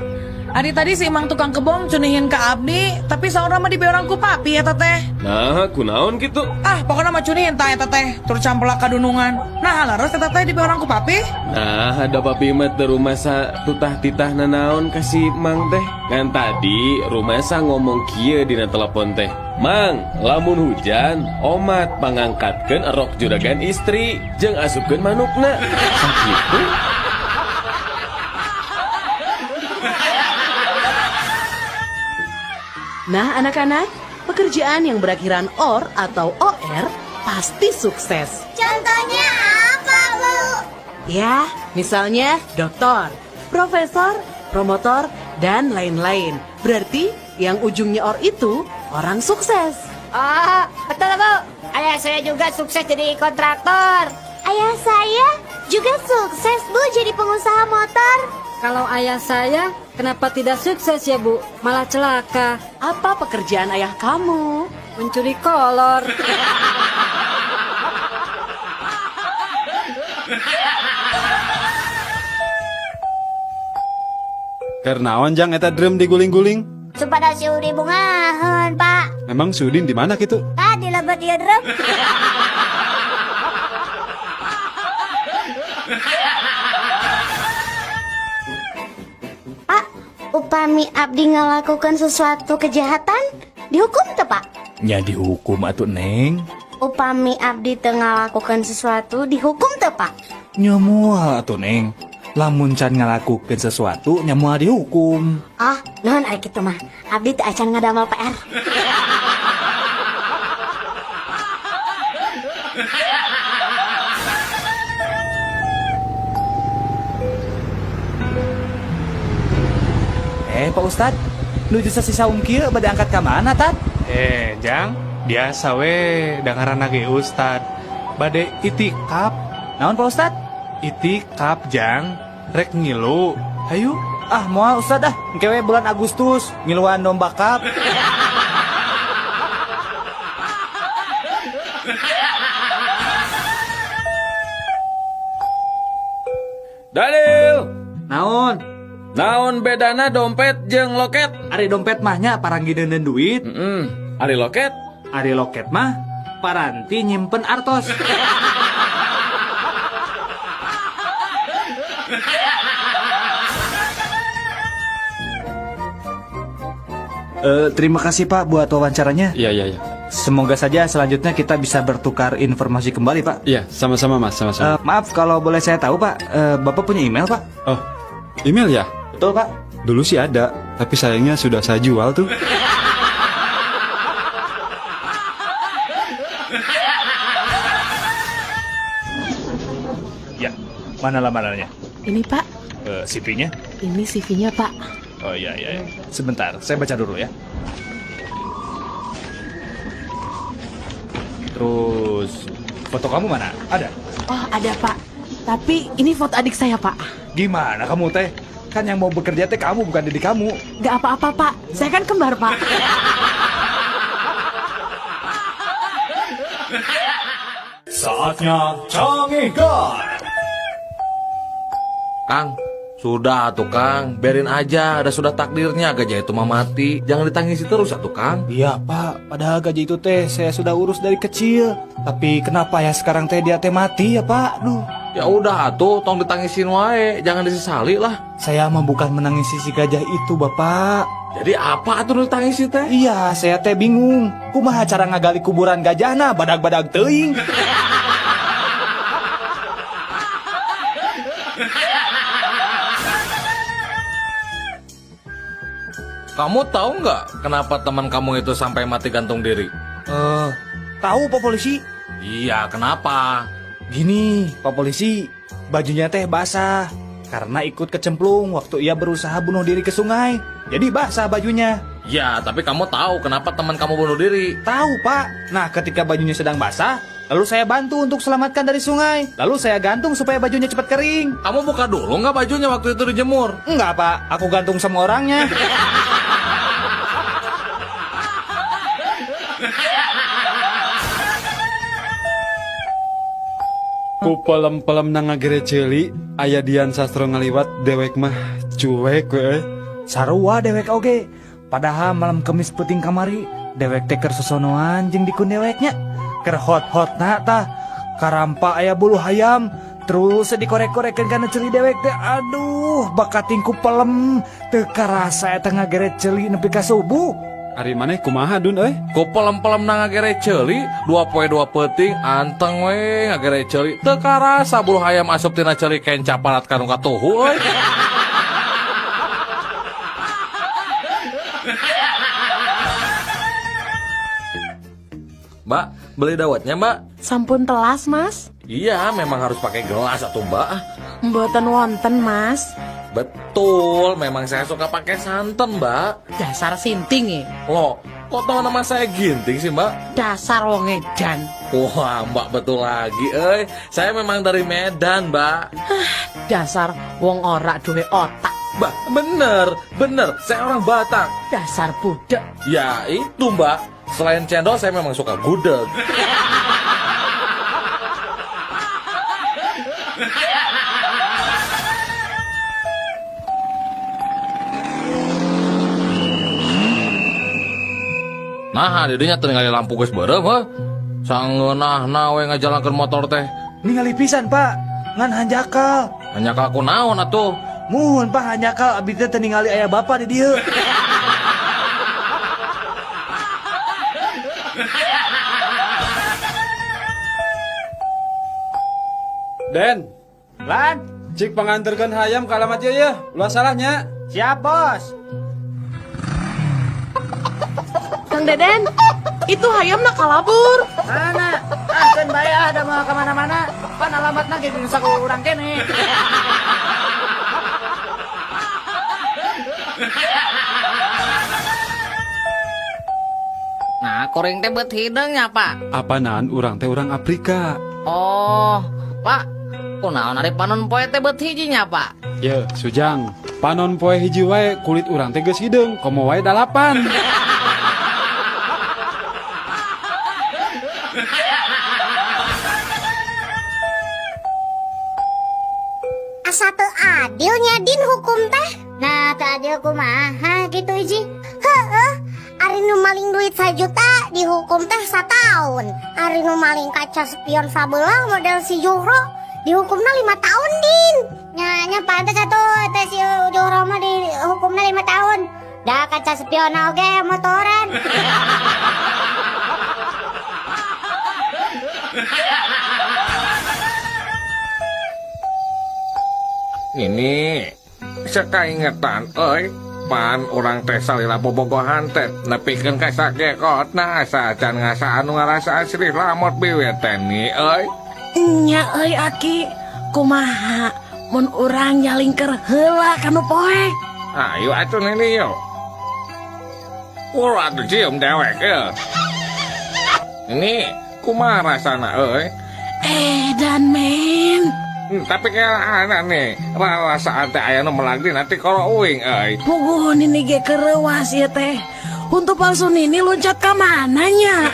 E: Ari tadi si Imang tukang kebom cunihin ke Abdi, tapi saurna mah dibeorang ku papi ya teteh.
H: Nah, kunaon gitu?
E: Ah, pokoknya mah cunihin ta ya teteh, tur campelak kadunungan. Nah, laras ya teteh dibeorang ku papi.
H: Nah, ada papi mah teu rumasa tutah-titah nanaon kasih Mang teh. Kan tadi rumasa ngomong kieu dina telepon teh. Mang, lamun hujan, omat pangangkatkeun erok juragan istri, jeung asupkeun manukna. Sakitu.
E: Nah, anak-anak, pekerjaan yang berakhiran OR atau OR pasti sukses.
B: Contohnya apa, Bu?
E: Ya, misalnya dokter, profesor, promotor, dan lain-lain. Berarti yang ujungnya OR itu orang sukses.
B: Oh, betul, Bu. Ayah saya juga sukses jadi kontraktor. Ayah saya juga sukses, Bu, jadi pengusaha motor.
M: Kalau ayah saya, kenapa tidak sukses ya Bu? Malah celaka.
E: Apa pekerjaan ayah kamu?
M: Mencuri kolor.
F: Kernaon jang eta drum diguling-guling?
B: Supaya si Udi bungahan, Pak.
F: Memang si Udin di mana gitu?
B: Tadi lebet dia drum. Pak, upami Abdi ngelakukan sesuatu kejahatan, dihukum tuh, Pak?
G: Ya dihukum atuh Neng.
B: Upami Abdi teu ngalakukan sesuatu, dihukum tuh, Pak?
G: Nyamual atuh Neng. Lamun can ngalakukeun sesuatu nyamual dihukum.
B: Oh, non ari kitu mah. Abdi teu acan ngadamel PR.
D: Pak Ustad, nuju sasi saung kieu bade angkat ka mana, Tad?
G: Jang, biasa we dangaranna ge Ustad. Bade itikaf.
D: Naon Pak Ustad?
G: Itikaf Jang, rek ngilu. Hayu.
D: Ah, moal Ustad ah, engke we bulan Agustus ngiluan domba kap.
H: Dalil,
D: Naon?
H: naon bedana dompet jeung loket?
D: Ari dompet mahnya paranggideun duit,
H: Ari loket?
D: ari loket mah paranti nyimpen artos. Terima kasih Pak buat wawancaranya.
F: Iya.
D: Semoga saja selanjutnya kita bisa bertukar informasi kembali Pak.
F: Iya, sama-sama Mas, sama-sama.
D: Maaf kalau boleh saya tahu Pak, Bapak punya email Pak?
F: Oh, email ya?
D: Betul Pak.
F: Dulu sih ada, tapi sayangnya sudah saya jual tuh.
G: Ya, mana lamarannya?
E: Ini Pak,
G: CV-nya?
E: ini CV-nya Pak.
G: Oh iya. Sebentar, saya baca dulu ya. Terus foto kamu mana? Ada?
E: Oh, ada Pak. Tapi ini foto adik saya Pak.
G: Gimana kamu teh? Kan yang mau bekerja teh kamu bukan diri kamu.
E: Gak apa-apa Pak, saya kan kembar Pak.
G: Saatnya canggih God.
C: Kang, sudah tuh Kang, biarin aja, ada sudah takdirnya gajah itu mah mati. Jangan ditangisi terus atuh Kang.
D: Iya Pak, padahal gaji itu teh saya sudah urus dari kecil. Tapi kenapa ya sekarang teh dia teh mati ya Pak? Duh.
C: Ya udah atuh, tong ditangisin wae, jangan disesali lah.
D: Saya mah bukan menangisi si gajah itu Bapak.
C: Jadi apa atuh ditangisi teh?
D: Iya, saya teh bingung. Kumaha cara ngagali kuburan gajahna badag-badag teuing.
C: Kamu tahu nggak kenapa teman kamu itu sampai mati gantung diri?
D: Tahu Pak Polisi?
C: Iya, kenapa?
D: Gini, Pak Polisi, bajunya teh basah karena ikut kecemplung waktu ia berusaha bunuh diri ke sungai. Jadi basah bajunya.
C: Ya, tapi kamu tahu kenapa teman kamu bunuh diri?
D: Tahu Pak. Nah, ketika bajunya sedang basah, lalu saya bantu untuk selamatkan dari sungai. Lalu saya gantung supaya bajunya cepat kering.
C: Kamu buka dulu nggak bajunya waktu itu dijemur?
D: Enggak Pak, aku gantung sama orangnya.
F: Ku pelem-pelem nang ngagere ceuli, aya Dian Sastro ngaliwat dewek mah cuek we.
D: Sarua dewek oge. Padahal malam kemis puting kamari, dewek teh keur sosonoan jeung dikun deweknya. Keur hot-hot na tah. Karampa aya bulu hayam. Terus dikorek-korekeun kana celi dewek teh. Aduh, bakatingku pelem. Teu karasa eta ngageret celi nepi ka subuh.
F: Ari maneh kumaha Dun euy?
C: Ku pelem-pelem na ngagere ceuli, 2 poe 2 peuting, anteng we ngagere ceuli. Teu karasa bulu hayam asup tina ceuli kain caparat kanu katuhu euy. Mbak, beli dawetnya mbak?
E: Sampun telas, Mas.
C: Iya, memang harus pakai gelas atuh mbak.
E: Mboten wonten, Mas.
C: Betul, memang saya suka pakai santan mbak.
E: Dasar sinting
C: Loh, kok tahu nama saya Ginting sih mbak?
E: Dasar wong edan.
C: Wah mbak betul lagi saya memang dari Medan mbak.
E: Dasar wong ora duwe otak.
C: Mbak, bener, saya orang Batak.
E: Dasar budak.
C: Ya itu mbak, selain cendol saya memang suka gudeg. Nah, didinya tinggal lampu geus beureum heuh. Sangeunahna we ngajalankeun motor teh.
D: Ningali pisan, Pak. Ngan hanjakal.
C: Hanjakal kunaon atuh?
D: Muhun, Pak, hanjakal abdi teh ningali aya bapa di dieu.
F: Den,
D: Lan,
F: cik panganterkeun hayam ka alamat ieu ya. Ulah salahnya.
D: siap, Bos.
E: Kang Deden, itu hayam nak kalabur.
J: Mana? Ah, kan bae ada mau kemana-mana. Pan alamatna ge di saku urang kene.
A: Nah, koreng teh beut hidungnya, Pak.
F: Apanan urang teh urang Afrika.
A: Oh, Pak. Kunaon ari panon poe teh beut hijinya, Pak?
F: Ye, Sujang. Panon poe hiji wae kulit urang teh geus hideung, komo wae 8.
B: Asa teu adilnya Din hukum teh. Nah, teu adil kumaha gitu hiji. Heueuh, ari nu maling duit 1 juta dihukum teh 1 tahun. Ari nu maling kaca spion sabelah model si Juhro dihukumna 5 tahun Din. Nya pantes atuh teh si Juhro mah dihukumna 5 tahun. Da kaca spion oge motoran.
C: Ini sekaingetan pan orang teh salila bobogohan teh nepikeun ka sagekotna asa can ngasa anu ngarasa asri lamot biwit teh ni
E: Nya Aki, kumaha mun urang nyalingker heula kanu poe.
C: Ayo atuh nini yo. Ulah atuh cium dewek Ini kumaha rasana
E: Dan men.
C: Tapi kayak anak nih, rasa teh aya nu melagdi nanti kalau uing
E: Puguh nini ge kereuwas ieu teh. Untuk palsu nini loncat ka mananya?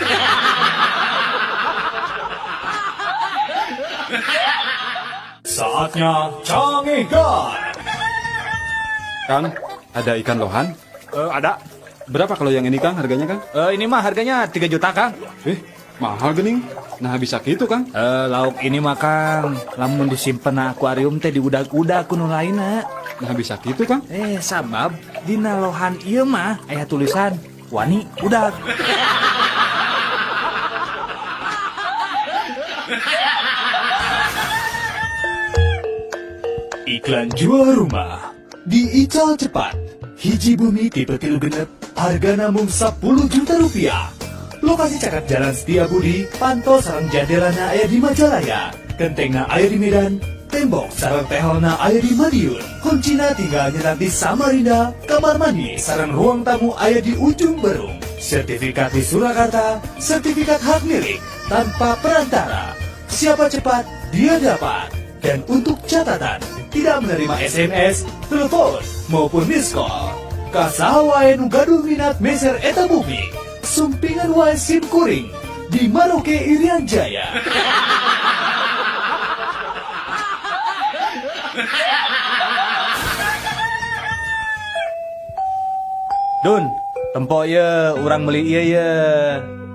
G: Saatnya Canggih God.
F: Kang, ada ikan lohan?
D: Ada.
F: Berapa kalau yang ini Kang harganya Kang?
D: Ini mah harganya 3 juta, Kang.
F: Mahal gening. Nah bisa gitu Kang.
D: Lauk ini mah, Kang. Lamun disimpen na akuarium teh diudag-udag kuno lainna.
F: Nah bisa gitu Kang.
D: Sabab dina lohan ieu mah aya tulisan wani udag.
G: Iklan jual rumah di Ical Cepat. Hiji bumi tipe 3 genep, harga namung 10 juta rupiah. Lokasi cakap Jalan Setiabudi, pantol sareng jandelana aya di Majalaya, gentengna aya di Medan, tembok sareng teholna aya di Madiun. Kuncina tinggal nyerat di Samarinda, kamar mandi sareng ruang tamu aya di ujung Berung. Sertifikat di Surakarta, sertifikat hak milik tanpa perantara. Siapa cepat, dia dapat. Dan untuk catatan, tidak menerima SMS, telepon, maupun miss call. Kasaha wae nu gaduh minat meser eta bumi, sumpingan wae SIM kuring di Maroke Irian Jaya.
D: Dun, tempo ye urang beli ieu ye.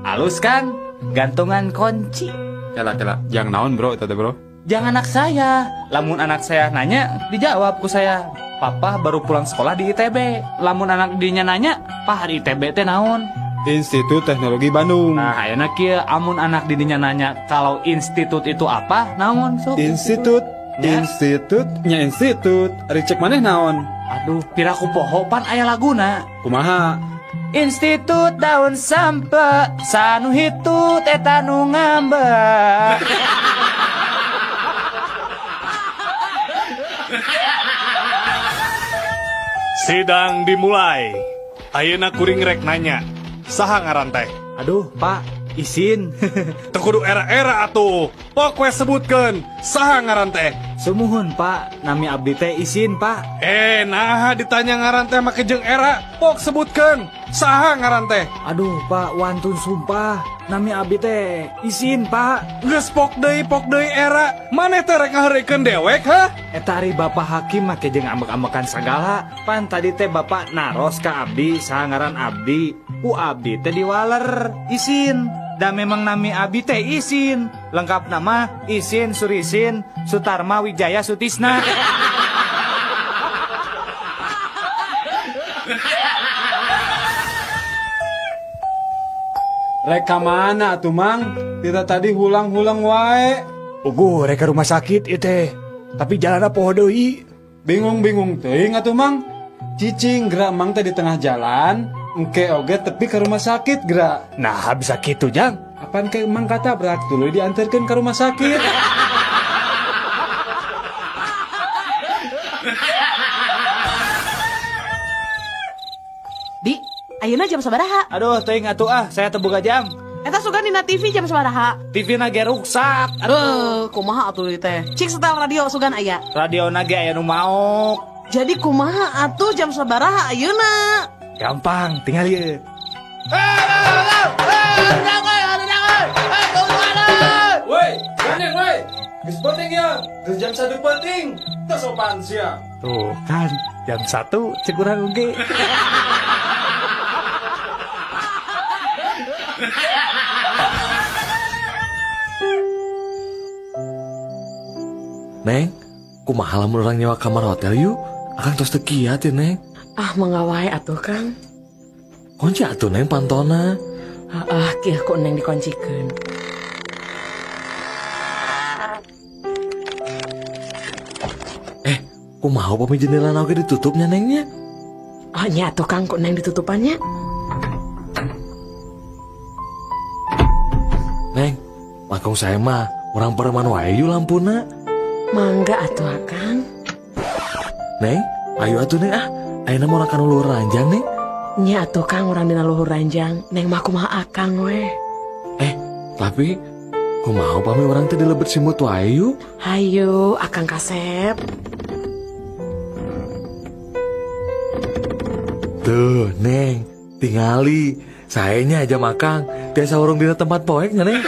D: Halus kan? Gantungan kunci.
F: Kela, jangan naon bro, itu bro.
D: Jangan anak saya. Lamun anak saya nanya, dijawab ku saya. Papa baru pulang sekolah di ITB. Lamun anak dinya nanya, "Pak, di ITB teh naon?"
F: Institut Teknologi Bandung.
D: Nah, ayeuna kieu amun anak didinya nanya kalau institut itu apa, naon sok?
F: Institut,
D: Ya.
F: institut. Ari cek maneh naon?
D: Aduh, piraku poho pan aya laguna.
F: Kumaha?
D: Institut daun sampe, sanu hitut eta nu ngambek.
G: Sidang dimulai. Ayeuna kuring rek nanya. Saha ngaran teh?
D: Aduh, Pak, izin.
G: Teu kudu era-era atuh. Pok we sebutkeun saha ngaran teh?
D: Sumuhun, Pak. Nami abdi teh izin, Pak.
G: Nah ditanya ngaran teh make jeung era. Pok sebutkeun saha ngaran teh?
D: Aduh, Pak, wantun sumpah. Nami abdi teh izin, Pak.
G: Geus pok deui era. Maneh teh rek ngahareukeun dewek, ha?
D: Eta ari Bapak Hakim make jeung ambek-ambekan sagala. Pan tadi teh Bapak naros ka abdi saha ngaran abdi. Ku abdi teh diwaler. Izin. Da memang nami abdi teh izin. Lengkap nama Isin Surisin Sutarma Wijaya Sutisna.
F: Rek ka mana atuh Mang? Tita tadi hulang-hulang wae.
G: Ugu rek ka rumah sakit ieu teh. Tapi jalanna poho deui.
F: Bingung-bingung teuing atuh Mang. Cicing gerak Mang teh di tengah jalan, engke oge tepi ke rumah sakit gerak.
G: Nah, bisa kitu jang.
F: Apaan ke Mang katabrak dulu diantarkan ke rumah sakit.
E: Di, ayeuna jam sabaraha?
D: Aduh, teuing atuh saya teu boga jam.
E: Eta sugan dina TV jam sabaraha?
D: TV na ge ruksak.
E: Kumaha atuh ieu teh? Cik setel radio sugan aya.
D: Radio na ge aya nu maok.
E: Jadi kumaha atuh jam sabaraha ayeuna?
D: Gampang, tinggal ieu.
F: Woi, gandeng woi. Geus penting ya. Geus jam 1 penting. Teu sopan sia.
D: Tuh kan, jam 1 cek urang oge.
C: Neng, kumaha lamun urang nyewa kamar hotel yuk? Akang tos teu kiat ya, Neng.
E: Ah mangawai atuh Kang.
C: Kunci atuh Neng pantona.
E: Kieu ku Neng dikuncikeun.
C: Kumaha pami jendela oge ditutupnya Nengnya?
E: Oh nya atuh Kang ku Neng ditutupannya.
C: Neng, langkung saya mah orang pereman wae yuk lampuna.
E: Mangga atuh Kang.
C: Neng, ayo atuh Neng ayeuna mah urang kana luhur ranjang Neng.
E: Nya atuh Kang urang dina luhur ranjang. Neng mah kumaha akang we.
C: Tapi kumaha pami urang teh dilebet simut wae yuk.
E: Hayu akang kasep.
C: Tuh, Neng, tingali. Sayanya aja makang. Biasa urung dina tempat poeknya, Neng.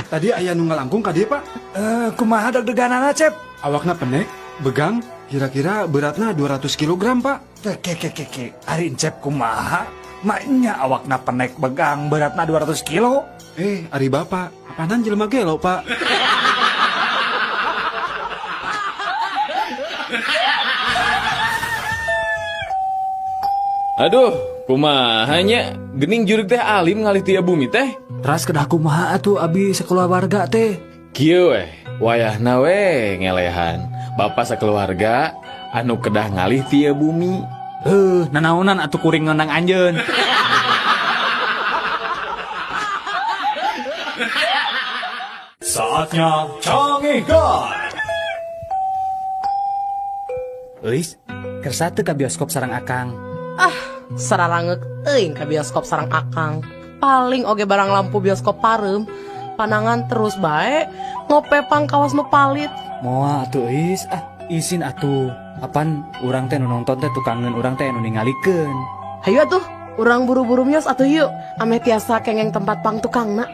F: Tadi aya nu ngalangkung ka dieu, Pak.
D: Kumaha deg-deganana, Cep?
F: Awakna pendek, begang, kira-kira beratna 200 kg, Pak.
D: Keke, ari Cep kumaha? Maknya awakna penek begang beratna 200 kilo.
F: Ari Bapak, apaanan jelema gelo, Pak?
H: Aduh, kumahanya gening jurig teh alim ngalih tia bumi teh.
D: Teras kedah kumaha atuh abi sakeluarga teh.
H: Kieu weh, wayahna we ngelehan. Bapak sakeluarga anu kedah ngalih tia bumi.
D: Nanaonan atuh kuring ngeunang anjeun.
G: Saatnya Canggih God.
D: Euis, kersa teu ka bioskop sareng Akang.
E: Sararangek teuing ka bioskop sareng akang. Paling oge barang lampu bioskop pareum. Panangan terus bae ngopepang kawas nu palit.
D: Moal atuh Euis, izin atuh. Apan urang teh nu nonton teh tukangeun urang teh nu ningalikeun.
E: Hayu atuh, Urang buru-buru mios atuh yuk. Ame tiasa kengeng tempat pang tukang nak.